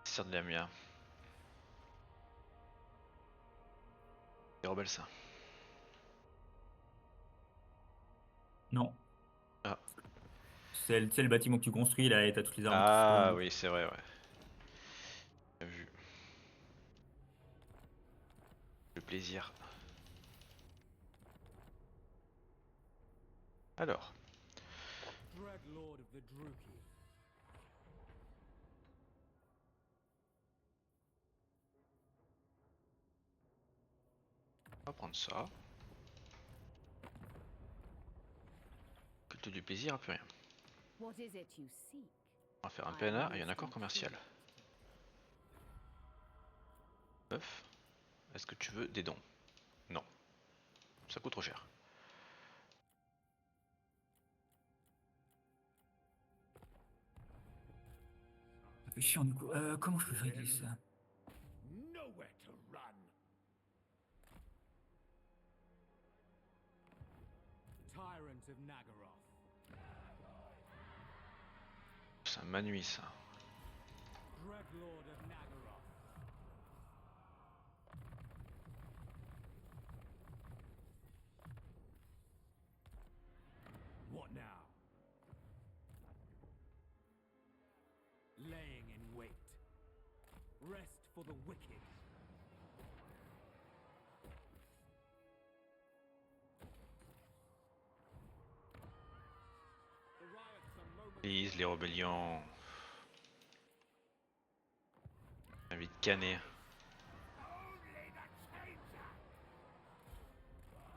C'est de la mienne. C'est rebelle ça. Non. Ah. C'est le bâtiment que tu construis là et t'as toutes les armées qui Ah spawnent. oui, c'est vrai, ouais. Bien vu. Le plaisir. Alors, Dreadlord of the Druki. on va prendre ça. Culte du plaisir, plus rien. What is it you seek? On va faire un PNA et un accord commercial. 9. Est-ce que tu veux des dons? Non. Ça coûte trop cher. Ça fait chiant du coup. Comment je peux régler ça? nowhere to run. Tyrant of Nagaroth. Ça m'ennuie ça. Dreadlord of Nagaroth. What now? Laying in wait. Rest for the wicked. The riots are moments. Please, les rébellions. J'ai envie de canner.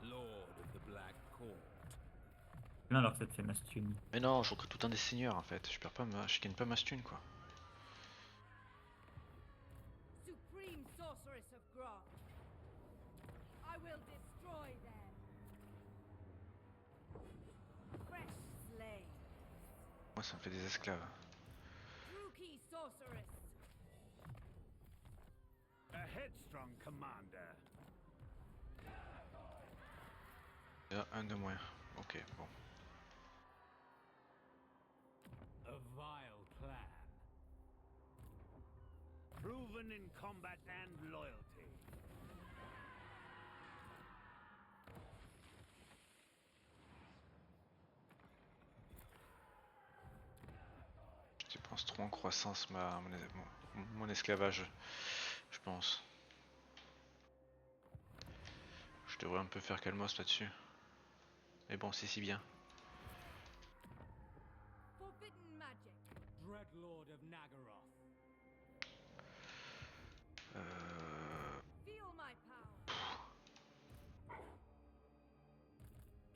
Lord of the Black Court. Non, alors que ça te fait ma stun. Mais non, je recrute tout un des seigneurs en fait. Je perds pas je gagne pas ma stun quoi. Supreme sorceress of Grant. I will destroy them. Fresh slaves. Moi ça me fait des esclaves. Druki sorceress. A headstrong commander. Déjà un de moins. Ok, bon. A vile plan. Proven in combat and loyalty. Je dépense trop en croissance mon esclavage. Je pense. Je devrais un peu faire calmos là-dessus. Mais bon, c'est si bien. Forbidden magic. Dreadlord of Nagaroth. Feel my power.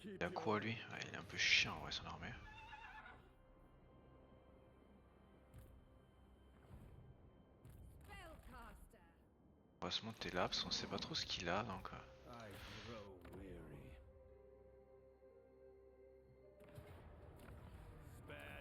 Il a quoi lui? Ah, il est un peu chiant ouais son armée. Spellcaster. On va se monter là parce qu'on sait pas trop ce qu'il a donc. I grow weary. Spare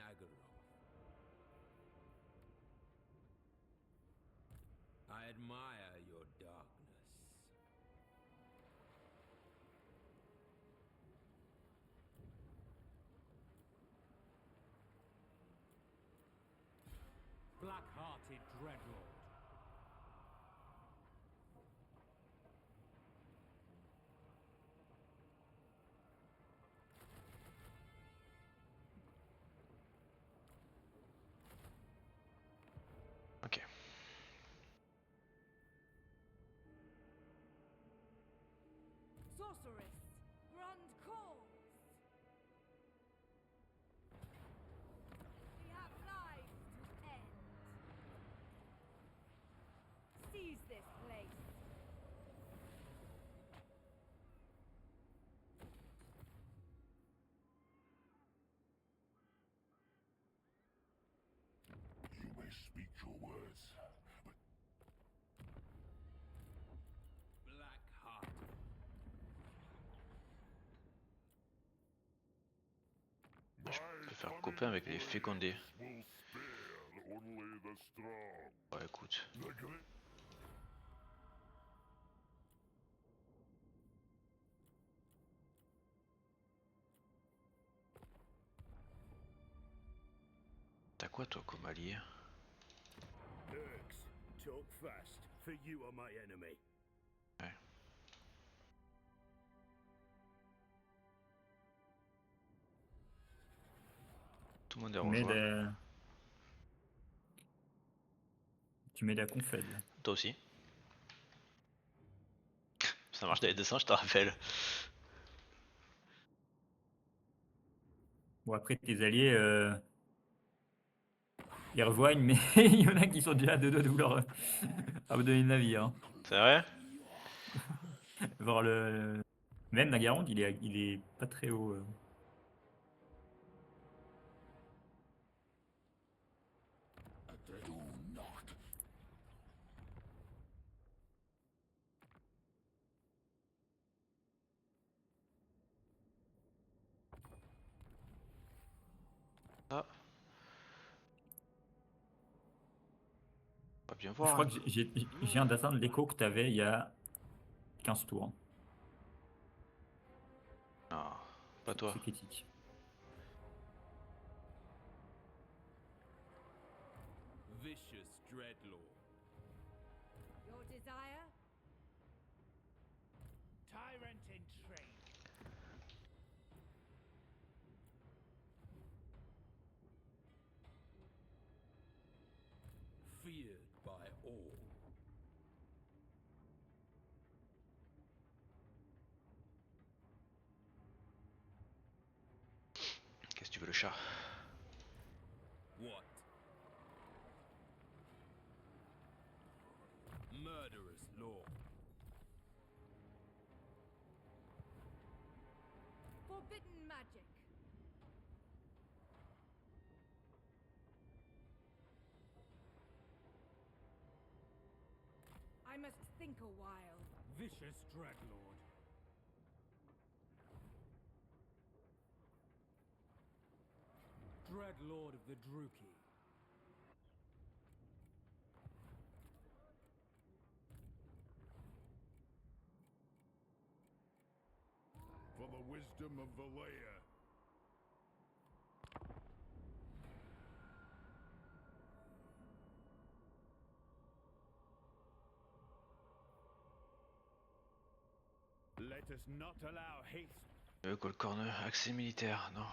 Naggaroth. I admire your darkness. Black-hearted Dreadlord. Ok. Sorceress, Grand Cause. We have lives to end. Seize this place. You may speak your words, but Black-hearted. my Je peux faire coming copain avec les blaze fécondés. will spare only the strong. Ouais, écoute. The great T'as quoi toi comme allié? Urks, talk fast, for you are my enemy. Ouais. Tout le monde est Mais rejoint. tu mets la confède. Là. Toi aussi. Ça marche dans les deux sens, je te rappelle. Bon, après, tes alliés, ils rejoignent, mais il y en a qui sont déjà à deux doigts de vouloir abandonner le navire. Hein. C'est vrai? Voir le... Même Nagaronde, il est pas très haut. do not. Ah. Pas bien Je voir. crois Hein. que j'ai viens d'atteindre l'écho que tu avais il y a 15 tours. Non, pas toi. C'est critique. Vicious Dreadlord. Your desire? Tyrant in train. Feared by all. Qu'est-ce que tu veux le chat? What? Murderous law. Forbidden magic. I must think a while. Vicious Dreadlord. Dreadlord of the Druki. For the wisdom of Valea. Let us not allow haste. Goldcorn, accès militaire, non.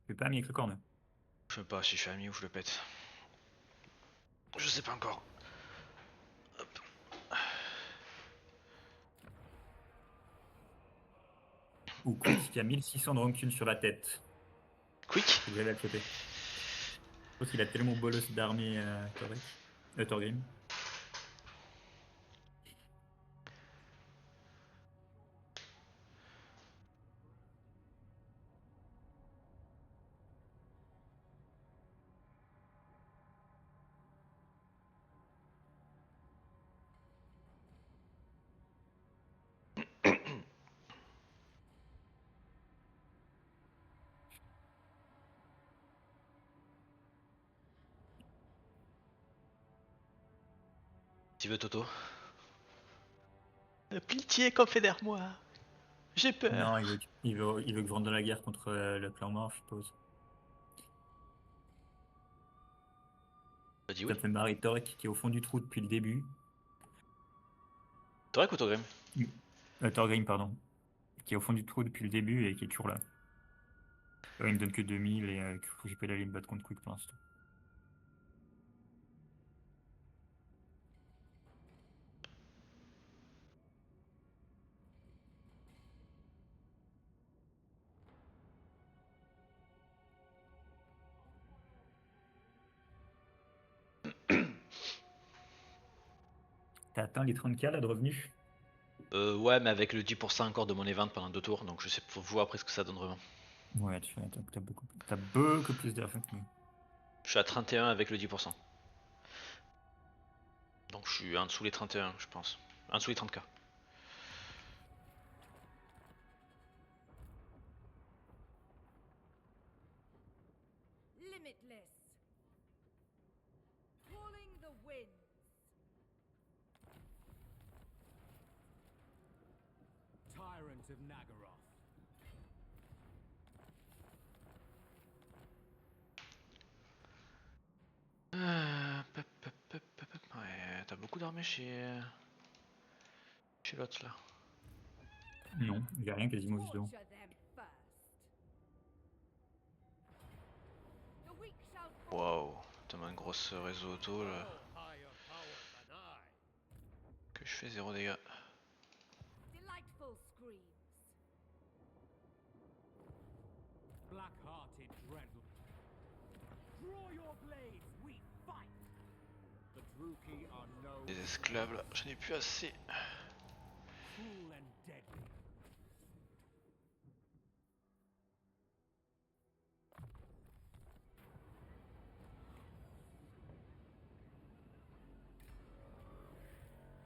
Je vais pas mis avec le corne. Je sais pas si je suis ami ou je le pète. Je sais pas encore. Hop. Ou Quick qui a 1600 de rancune sur la tête. Quick? Vous allez à côté. Je pense qu'il a tellement bolos d'armée Thorgrim. Tu veux Toto? Pitié, confédère-moi. J'ai peur. Non, il veut que je rentre dans la guerre contre le clan mort, je suppose. Bah dis Ça oui. fait marrer Torek qui est au fond du trou depuis le début. Torek ou Togrim? Thorgrim, pardon. Qui est au fond du trou depuis le début et qui est toujours là. Il me donne que 2000 et j'ai pas d'aller me battre contre Quick pour l'instant. T'as atteint les 30K là de revenus? Ouais, mais avec le 10% encore de mon event pendant 2 tours, donc je sais pour vous après ce que ça donne vraiment. Ouais, t'as beaucoup plus d'argent que nous. Je suis à 31 avec le 10%. Donc je suis en dessous les 31, je pense. En dessous les 30K. Limitless. Calling the winds. Tyrant of Nagaroth. Ouais, t'as beaucoup d'armées chez l'autre là. Non, j'ai rien quasiment juste devant. Torture them first. The weak shall fall. Waouh, t'as un gros réseau auto là. Higher power than I. Que je fais 0 dégâts. Delightful screams. Black-hearted Dreadlord. Draw your blades, we fight! The Druki are no Des esclaves là, j'en ai plus assez. cruel and deadly.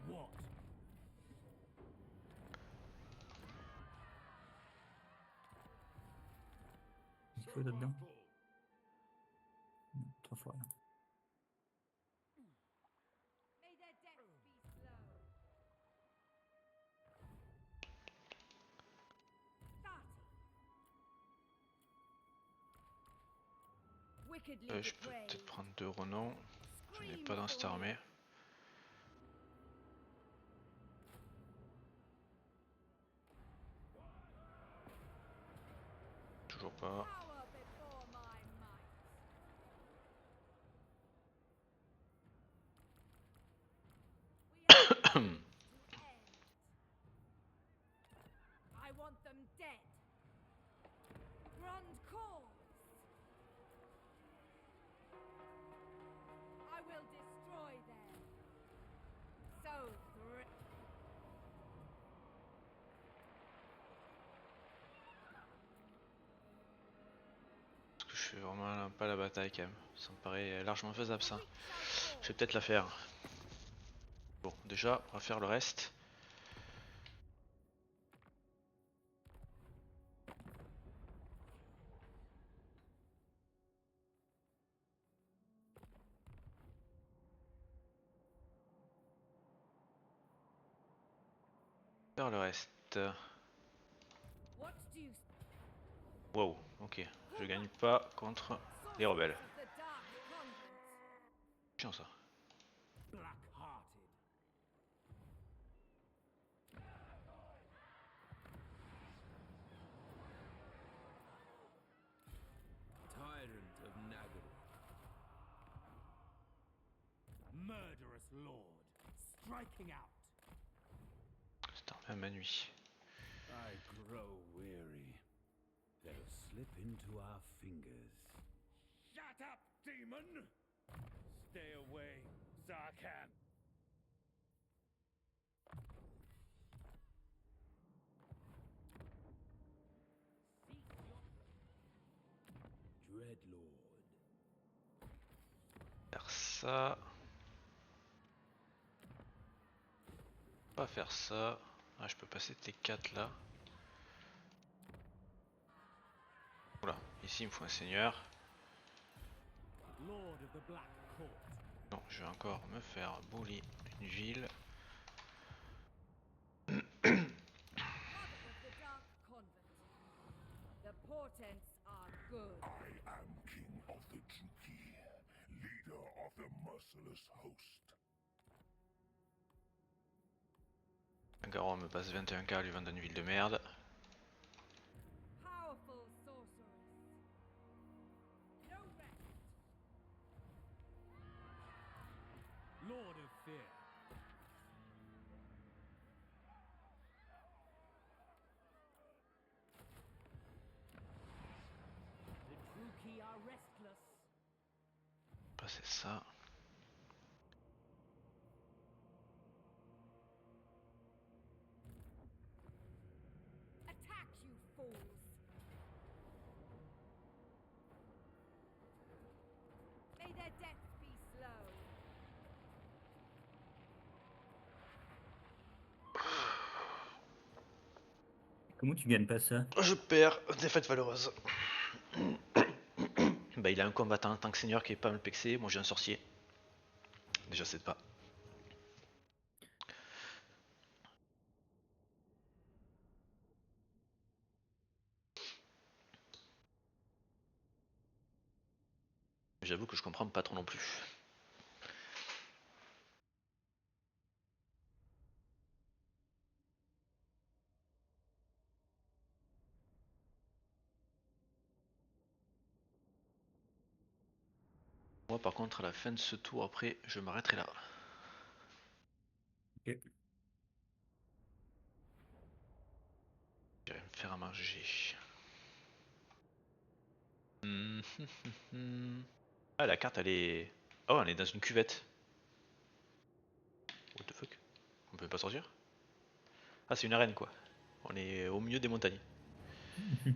What? C'est quoi là-dedans? 3 fois rien. May their death be slow. Starting. Wickedly Je peux depraved. peut-être prendre 2 renoms. J'en ai Scream pas dans cette for me. armée. Toujours pas. Power before my might. We have come to end. I want them dead. Grand cause. I will destroy them. So Parce que je fais vraiment pas la bataille quand même. Ça me paraît largement faisable ça. weak shall Je vais fall. peut-être la faire. Bon, déjà, on va faire le reste. Faire le reste. What do you Wow, ok. Je gagne pas contre les rebelles. Sorcerers of the Dark Convent. Chiant ça. Black-hearted. Tyrant of Nagaroth. Murderous lord. Striking out. C'est un même à nuit. I grow weary. They'll slip into our fingers. Shut up, demon! Stay away, Zarkan. Dreadlord. Faire ça. Pas faire ça. Ah, je peux passer T4 là. Oula, ici il me faut un seigneur. Lord of the Black Court. Non, je vais encore me faire bully une ville. Mother of the Dark Convent. The portents are good. I am king of the Druki, leader of the merciless host. Garo me passe 21k, lui vend une ville de merde. Powerful sorceress. No rest. Lord of Fear. The Druki are restless. Passer ça. Attack, you fools. May their deaths be slow. Comment tu gagnes pas ça? Je perds, défaite valeureuse. Bah il a un combattant en tant que seigneur qui est pas mal pexé, moi j'ai un sorcier. Déjà c'est pas. J'avoue que je comprends pas trop non plus. Moi par contre à la fin de ce tour après je m'arrêterai là. Ok. Je vais me faire à manger. Ah la carte elle est... Oh on est dans une cuvette. What the fuck? On peut pas sortir? Ah c'est une arène quoi. On est au milieu des montagnes. Elle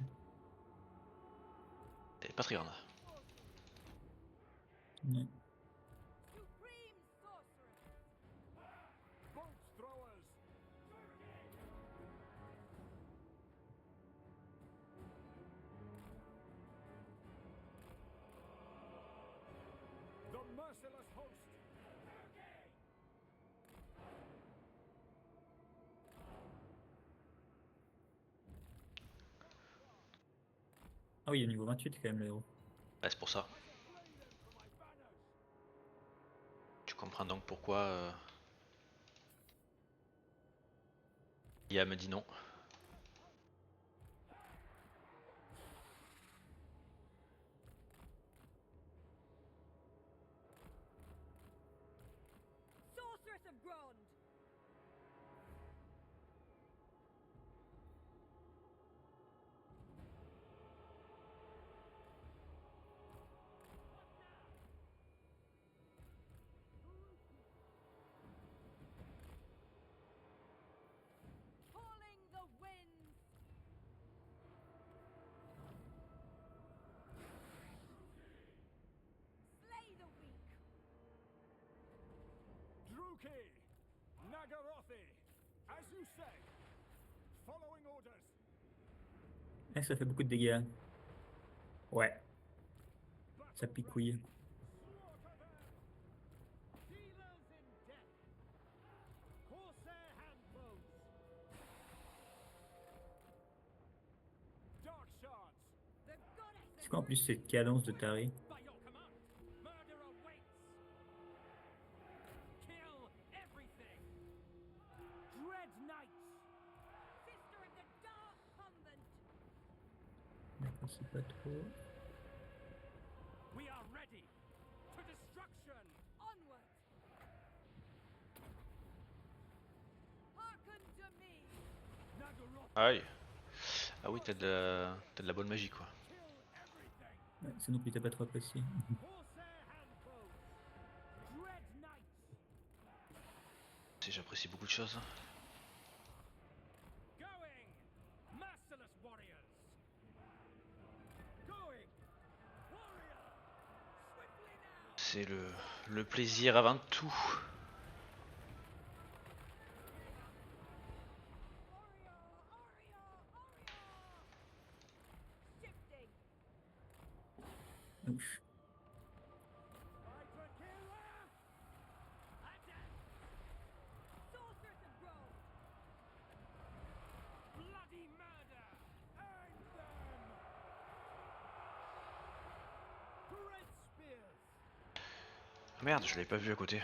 est pas très grande. Ouais. Supreme sorceress. Bolt throwers. The merciless host. Ah oui, il est niveau 28 quand même le héros. Bah, c'est pour ça. Tu comprends donc pourquoi IA me dit non. Sorceress of Grond. Calling the winds. Slay the weak. Druki. Nagarothi. As you say. Following orders. Ah, ça fait beaucoup de dégâts. Ouais, ça picouille. Slaughter them. Dealers in death. Corsair handbows. Dark shards. The goddess C'est of quoi en plus cette cadence de taré? By your command. Murder awaits. Kill everything. Dread knights. sister of the Dark Convent. D'accord, c'est pas trop. We are ready. To destruction. Onward. Hearken to me. Nagarothi. Aïe. Ah oui t'as de la bonne magie quoi. Kill everything. Ouais, c'est non plus t'as pas trop apprécié. Corsair handbows. Dread knights. Tu sais j'apprécie beaucoup de choses. Going. Merciless warriors. Going. Warrior. Swiftly now. C'est le plaisir avant tout. Oriole, Oriole, Oriole. Shifting. Ouf. Hydra killer. Merde, je l'avais pas vu à côté.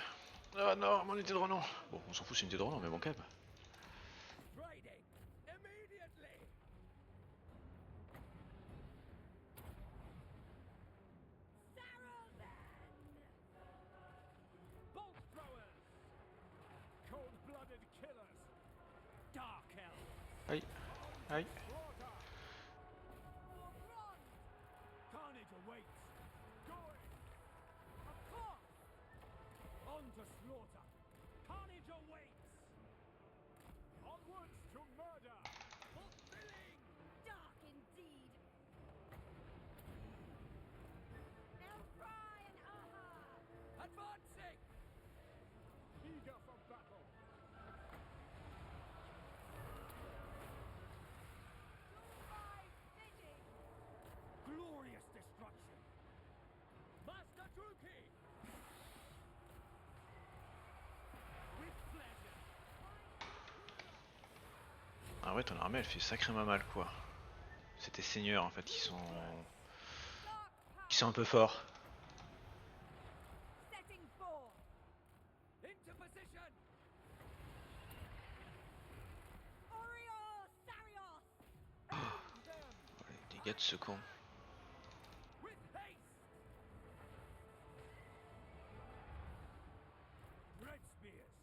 Ah non, mon unité de renom. Bon, on s'en fout, c'est une unité de renom, mais bon, calme. Trading immediately. Bolt throwers. Cold-blooded killers. Dark elves. Aïe, aïe. Slaughter. Carnage awaits. Going. Of course. On to slaughter. Carnage awaits. Onwards to murder. Fulfilling. Dark indeed. Elfry and Aha. Advancing. Eager for battle. Do my bidding. Glorious destruction. Master Druki. With pleasure. Ah ouais, ton armée elle fait sacrément mal quoi. C'est tes seigneurs en fait qui sont un peu forts. Setting forth. Into position. Oriol Sarios. Them. Les dégâts de ce con. With haste. Red spears.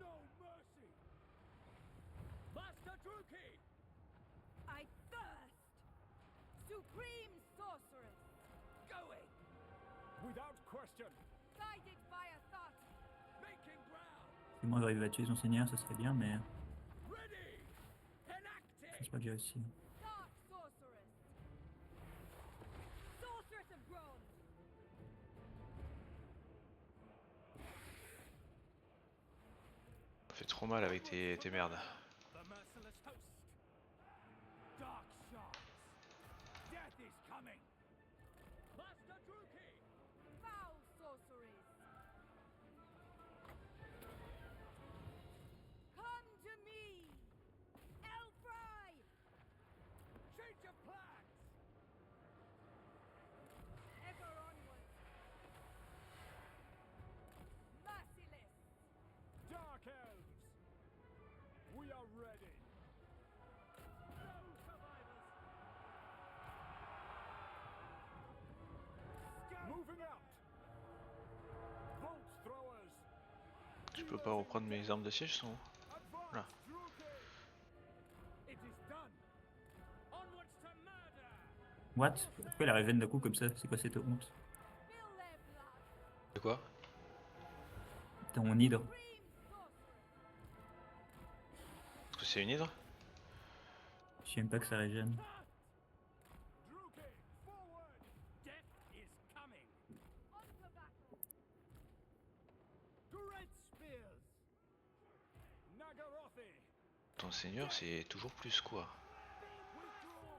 No mercy. Master Druki. I thirst. Supreme sorceress. Going. Without question. Guided by a thought. Making ground. Si moi j'arrive à tuer son seigneur, ça serait bien, mais Ready. je Enacting. pense pas que j'ai réussi. Dark sorceress. Sorceress of bronze. Ça fait trop mal avec tes merdes. The merciless host. Dark shards. Death is coming. Master Druki. Foul sorceries. Come to me. Elfry. Change of plans. Ever onward. Merciless. Dark elves. We are ready. No survivors. Moving out. Bolt throwers. Je peux pas reprendre mes armes de siège sont où? Advance. Là. Druki. It is done. Onwards to murder. What? Pourquoi la révèle d'un coup comme ça? C'est quoi cette honte? Spill their blood. De quoi? T'as mon hydre. Supreme sorceress. Est-ce que c'est une hydre? Je sais même pas que ça régène. Druki, forward. Death is coming. On to battle. Great spears. Nagarothi. Ton seigneur c'est toujours plus quoi. Withdraw.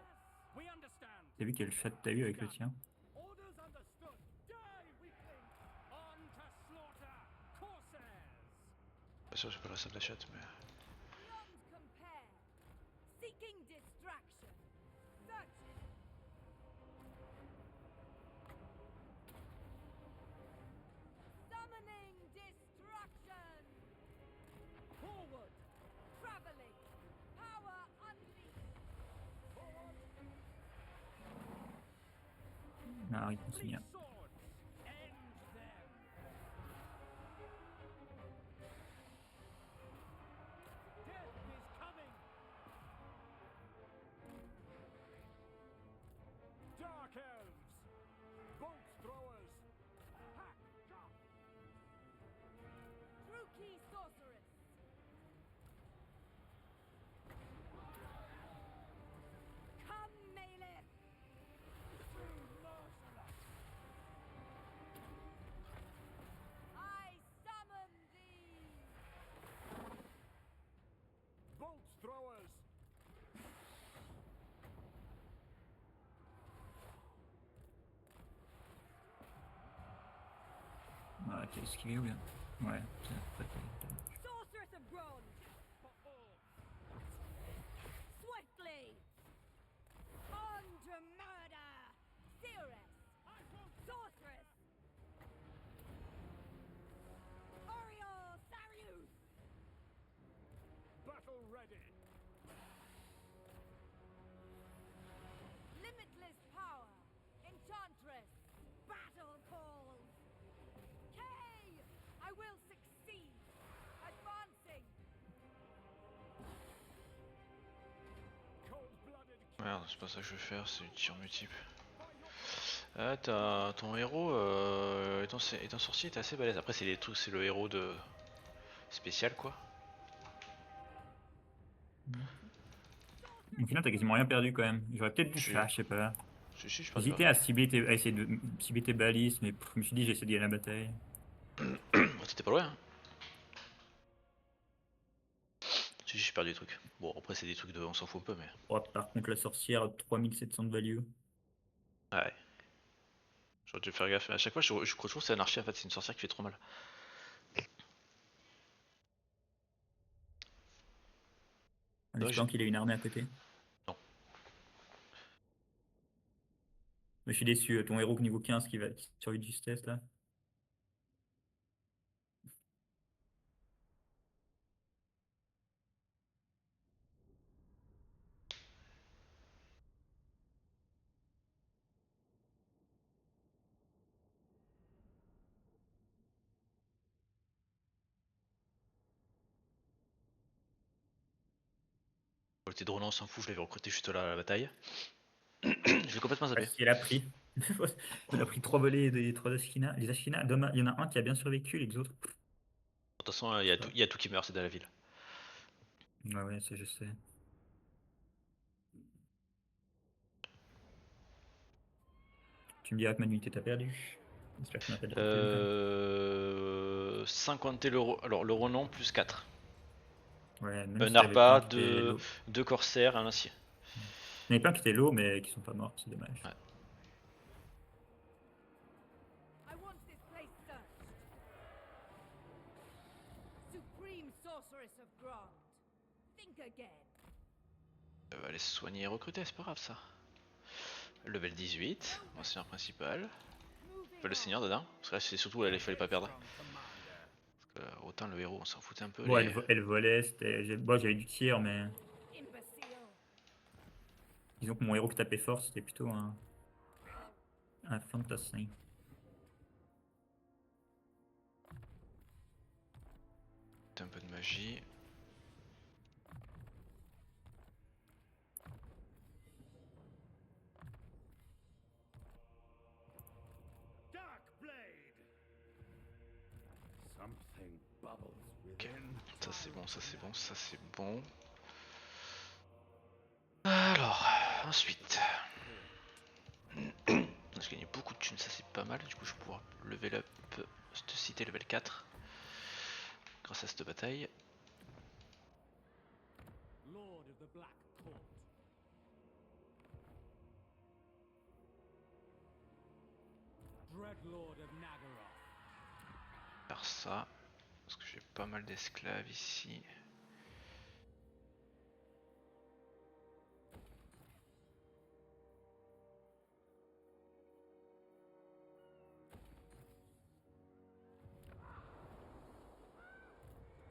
We understand. T'as vu quel chat t'as eu avec le tien? Orders understood. Die, weakling. On to slaughter. Corsairs. Pas sûr j'ai pas la salle d'achat mais. Beyond compare. Seeking distraction. Searching. Summoning destruction. Forward. Traveling. Power unleashed. Forward. Non, arrête mon Three seigneur. swords. End them. Death is coming. Dark elves. Bolt throwers. Ha! Chop. Druki sorceress. Come, Maleth. Merciless. I summon thee. Bolt throwers. Ah, t'as esquivé ou bien? Ouais, ça pas terrible. Sorceress of bronze. For all. Swiftly. On to murder. Seeress. Sorceress. Merde, c'est pas ça que je veux faire, c'est du tir multiple. Ton héros étant sorcier était assez balèze. Après c'est les trucs, c'est le héros de spécial quoi. Au final, t'as quasiment rien perdu quand même. J'aurais peut-être dû Si. faire, je sais pas. Si, je perds J'hésitais à à essayer de cibler tes balises, mais je me suis dit, j'ai essayé d'y aller à la bataille. T'étais pas loin. Hein. Si, j'ai perdu des trucs. Bon, après, c'est des trucs de. On s'en fout un peu, mais. Oh, par contre, la sorcière, 3700 de value. Ouais. J'aurais dû faire gaffe. À chaque fois, je crois toujours que c'est un archer en fait, c'est une sorcière qui fait trop mal. En Ouais, espérant qu'il ait une armée à côté. Non. Mais je suis déçu, ton héros niveau 15 qui survit du test là. Le drone, on s'en fout, je l'avais recruté juste là à la bataille. Je vais complètement Pas zapper. si elle a pris. Elle a pris 3 volets des 3 Ashkina. Les Ashkina, il y en a un qui a bien survécu, les autres. De toute façon, il y a tout qui meurt, c'est dans la ville. Ouais, ouais, ça je sais. Tu me diras que ma nuitée t'a perdu. J'espère que tu m'as pas détecté. 50 l'euro. Alors, l'euro non, plus 4. Ouais, même Un si t'avais plein arpa, qui étaient low. 2 corsaires, un lancier. Il y en avait plein qui étaient low, mais qui sont pas morts, c'est dommage. Ouais. I want this place searched. Supreme Sorceress of Grant. Think again. Elle va aller se soigner et recruter, c'est pas grave ça. Level 18, mon seigneur principal. Enfin, le seigneur dedans, parce que là c'est surtout il fallait pas perdre. Parce que, autant le héros on s'en foutait un peu. Bon, Les... elle volait, bon, j'avais du tir, mais Imbecile. disons que mon héros qui tapait fort, c'était plutôt un fantassin. Un peu de magie. Dark Blade. Something bubbles Ok, within. ça c'est bon, ça c'est bon, ça c'est bon. Alors, ensuite. J'ai gagné beaucoup de thunes, ça c'est pas mal. Du coup, je vais pouvoir level up cette cité level 4 grâce à cette bataille. Lord of the Black Court. Dreadlord of Nagaroth. Faire ça, parce que j'ai pas mal d'esclaves ici.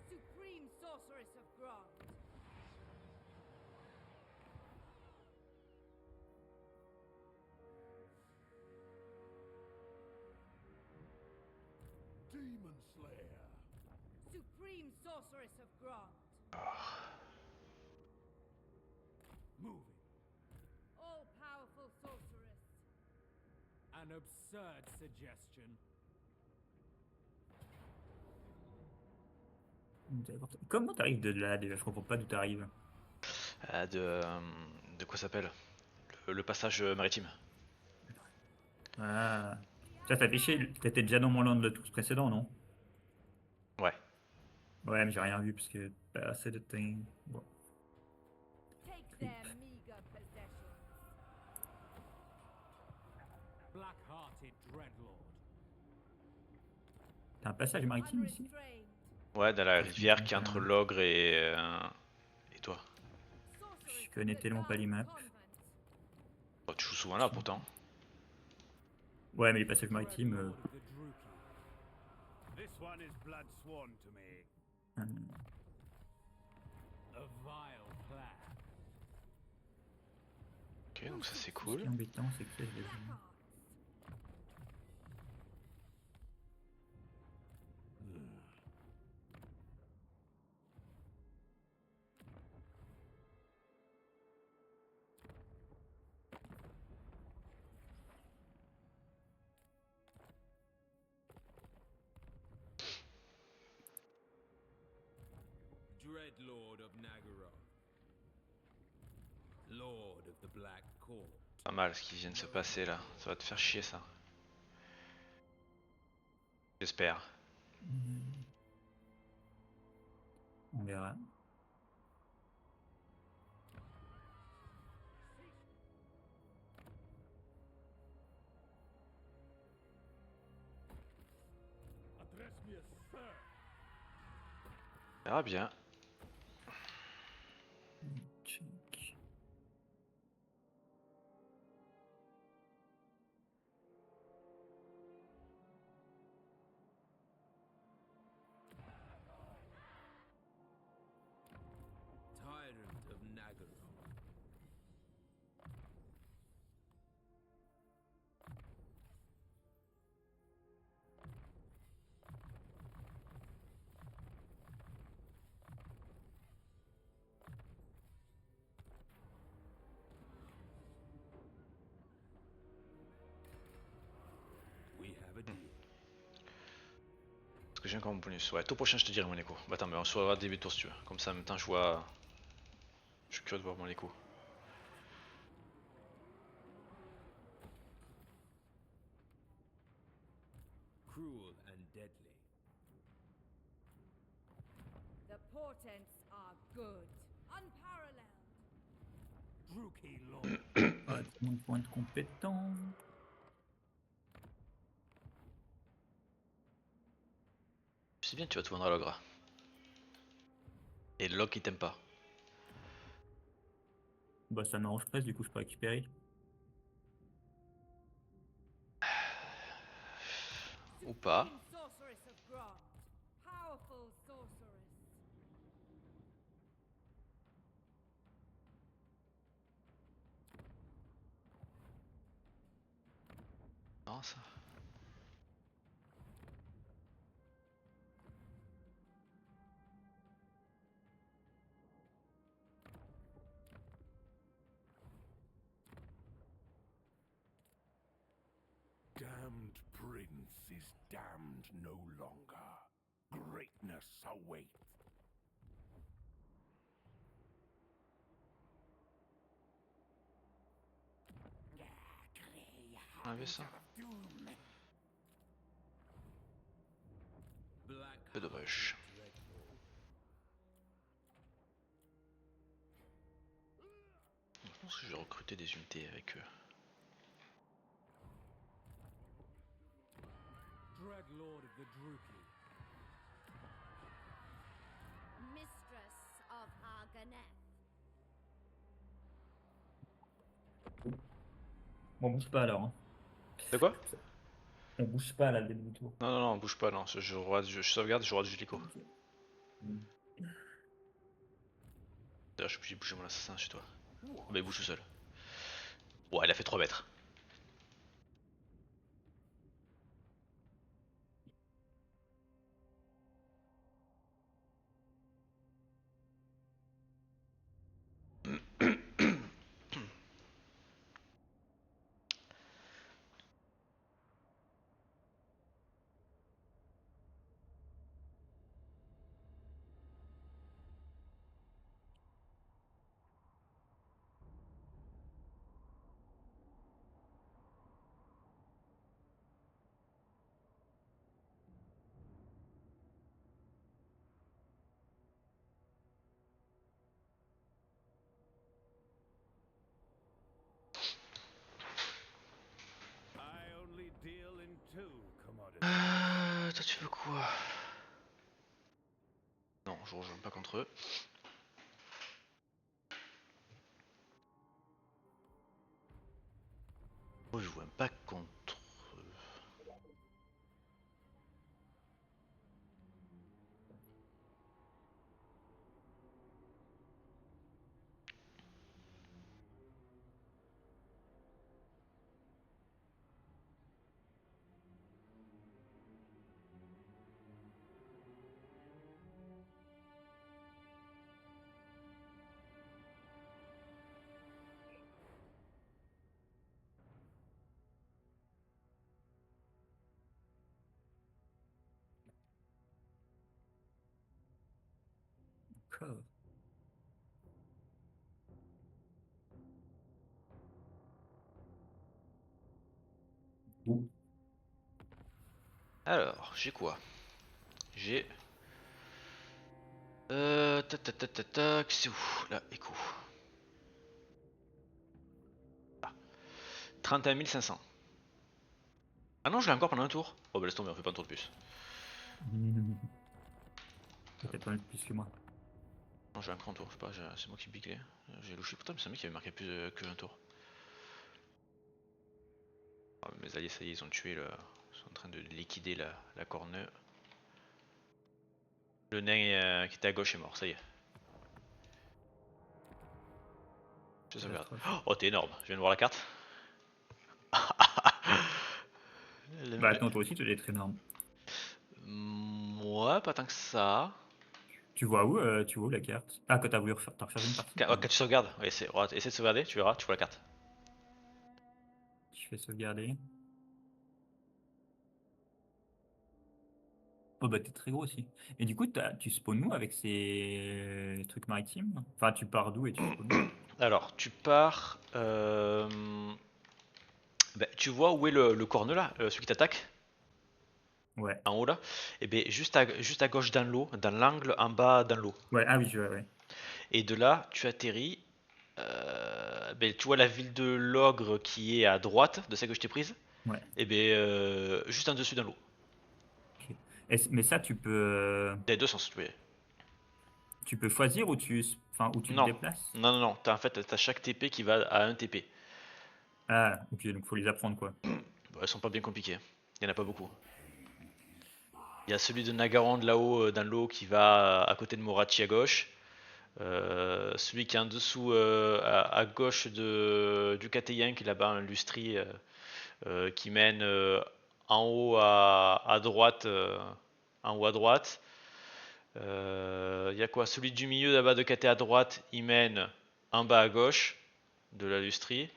Supreme Sorceress of Grant. Demon Slayer. Supreme Sorceress of Grant. Moving. All powerful sorceress. An absurd suggestion. Comment t'arrives de là déjà? Je comprends pas d'où t'arrives. De quoi s'appelle le passage maritime. Ah. Ça t'affichait, t'étais déjà dans mon land de tous précédent, non? Ouais. Ouais, mais j'ai rien vu parce que pas assez de temps. Bon. Take their meager possessions. Black-hearted Dreadlord. T'as un passage maritime ici? Unrestrained. Ouais, dans la Ça, c'est rivière qui est bien. entre l'ogre et toi. Sorceress Je connais of the tellement pas Dark l'immap. Convent. Oh, tu joues souvent là pourtant. Ouais, mais les passages maritimes. Dreadlord of the Druki. This one is blood sworn to me. Euh, A vile plan. Ok, donc ça c'est Ce cool. qui est embêtant, c'est que ça, je l'ai vu. Dreadlord of Naggaroth, Lord of the Black Court. Pas mal ce qui vient de se passer là. Ça va te faire chier ça. J'espère. On verra. Address me as sir. On verra bien. Check. Tyrant of Naggaroth. We have a deal. Parce que j'ai encore mon bonus. Ouais, tout prochain je te dirai mon écho. Bah attends, mais on se revoit début de tour si tu veux. Comme ça en même temps je vois. Je suis curieux de voir mon écho. Cruel and deadly. The portents are good, unparalleled. Druki Lord. Ouais, tout le monde pour être compétent. Tu sais bien que tu vas tout vendre à l'ogre. Et Locke il t'aime pas. Bah ça m'arrange presque, du coup je peux récupérer. Ou pas. Supreme sorceress of Grant. Powerful sorceress. Non ça. Damned prince is damned no longer. Greatness awaits. On avait ça. Black C'est dommage. Dreadlord. Je pense que je vais recruter des unités avec eux. Dreadlord of the Druki. Mistress of Arganeth. On bouge pas alors. Hein. De quoi? On bouge pas là dès le début du tour. Non, non, non, bouge pas, non. Je sauvegarde, je roi du Julico. D'ailleurs, je suis obligé de bouger mon assassin chez toi. Oh, bah, il bouge tout seul. Ouais, il a fait 3 mètres. I only deal in two commodities. Toi, tu veux quoi? Non, je rejoins pas contre eux. Moi, je vois pas contre eux. D'accord. Ouh. Alors, j'ai quoi? J'ai... Tac tac tac tac tac, c'est où? Là, écho. Ah. 31 500. Ah non, je l'ai encore pendant un tour. Oh bah laisse tomber, on fait pas un tour de plus. Peut-être pas plus que moi. Non, j'ai encore un tour, je sais pas, c'est moi qui biclais. J'ai louché pourtant, mais c'est un mec qui avait marqué plus qu'un tour. Ah, mes alliés, ça y est, ils ont tué le... Ils sont en train de liquider la corneux. Le nain qui était à gauche est mort, ça y est. Je sauvegarde. Oh, t'es énorme, je viens de voir la carte. Bah attends, toi aussi, tu dois être énorme. Moi, pas tant que ça. Tu vois où la carte? Ah, quand t'as voulu t'en refaire une partie? Quand tu sauvegardes, ouais, essaie de sauvegarder, tu verras, tu vois la carte. Je fais sauvegarder. Oh bah t'es très gros aussi. Et du coup, tu spawns où avec ces trucs maritimes? Enfin, tu pars d'où et tu spawns où? Alors, tu pars. Bah, tu vois où est le corneux là, celui qui t'attaque, Ouais. en haut là? Et bien, juste à gauche dans l'eau, dans l'angle en bas dans l'eau. Ouais, ah oui, je vois, ouais. Et de là, tu atterris. Ben, tu vois la ville de l'ogre qui est à droite de celle que je t'ai prise? Ouais. Et bien, juste en dessus dans l'eau. Ok. Mais ça, Dans les deux sens, oui. tu peux choisir enfin, où tu te Non, déplaces? non, non, non. En fait, t'as chaque TP qui va à un TP. Ah, ok, donc faut les apprendre, quoi. Bon, elles sont pas bien compliquées. Il y en a pas beaucoup. Il y a celui de Nagarand là-haut dans l'eau qui va à côté de Morachi à gauche. Celui qui est en dessous à gauche du Kateyan qui est là-bas, un lustri qui mène en haut à droite. En haut à droite. Il y a quoi? Celui du milieu là-bas de Katé à droite, il mène en bas à gauche de la lustrie.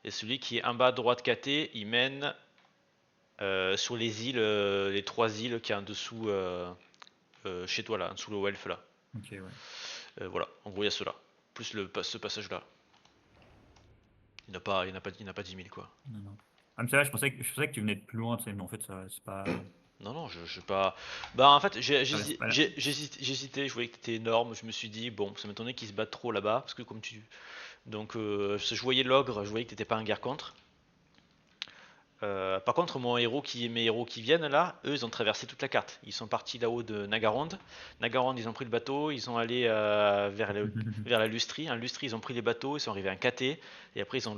Et celui qui est en bas à droite Katé, il mène sur les îles, les trois îles qui est en dessous chez toi là, en dessous le Welf là. Ok, ouais. Voilà, en gros il y a ceux-là. Plus ce passage là. Il n'a pas 10 000 quoi. Non, non. Ah, mais ça va, je pensais que tu venais de plus loin, tu sais, mais en fait, ça, c'est pas. Non, non, je pas. Bah en fait, Ça reste pas là. j'hésitais, je voyais que t'étais énorme, je me suis dit, bon, ça m'étonnait qu'ils se battent trop là-bas, parce que comme tu. Donc, je voyais l'ogre, je voyais que t'étais pas en guerre contre. Par contre, mes héros qui viennent là, eux, ils ont traversé toute la carte. Ils sont partis là-haut de Nagarond. Nagarond, ils ont pris le bateau, ils sont allés vers la Lustrie. En Lustrie, ils ont pris les bateaux, ils sont arrivés en Caté, et après C'est vrai.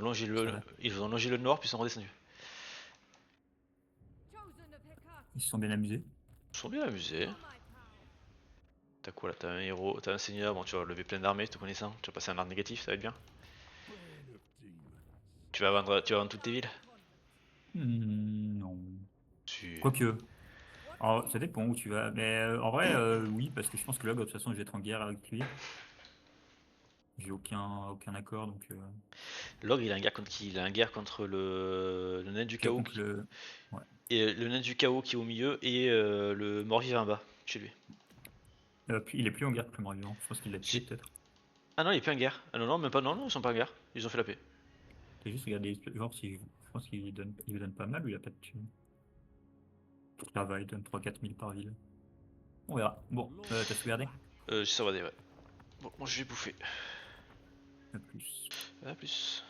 ils ont longé le nord, puis ils sont redescendus. Chosen of Hecate, Ils se sont bien amusés. Ils sont bien amusés. for my power. T'as quoi là? T'as un héros, t'as un seigneur, bon, tu vas lever plein d'armées, te connaissant. Tu vas passer un art négatif, ça va être bien. Brain of demons. Tu vas vendre toutes tes villes? Non. Tu... Quoique. Alors, ça dépend où tu vas. Mais en vrai, oui, parce que je pense que là, bah, de toute façon, je vais être en guerre avec lui. J'ai aucun accord, donc L'ogre, il a une guerre contre qui? Il a une guerre contre le nain du je vais chaos, contre le. Ouais. et le nain du chaos qui est au milieu, et le mort-vivant en bas, chez lui. Il est plus en guerre que le mort-vivant. Je pense qu'il l'a tué, Si. peut-être. Ah non, il est plus en guerre. Ah non, non, même pas, non, non, ils sont pas en guerre. Ils ont fait la paix. T'as juste regardé, genre, si je pense il lui donne pas mal ou il a pas de thune. Ça va, il donne 3-4 000 par ville. On verra. Bon, t'as sauvegardé? J'ai sauvegardé, ouais. Bon, moi je vais bouffer. À plus. A plus.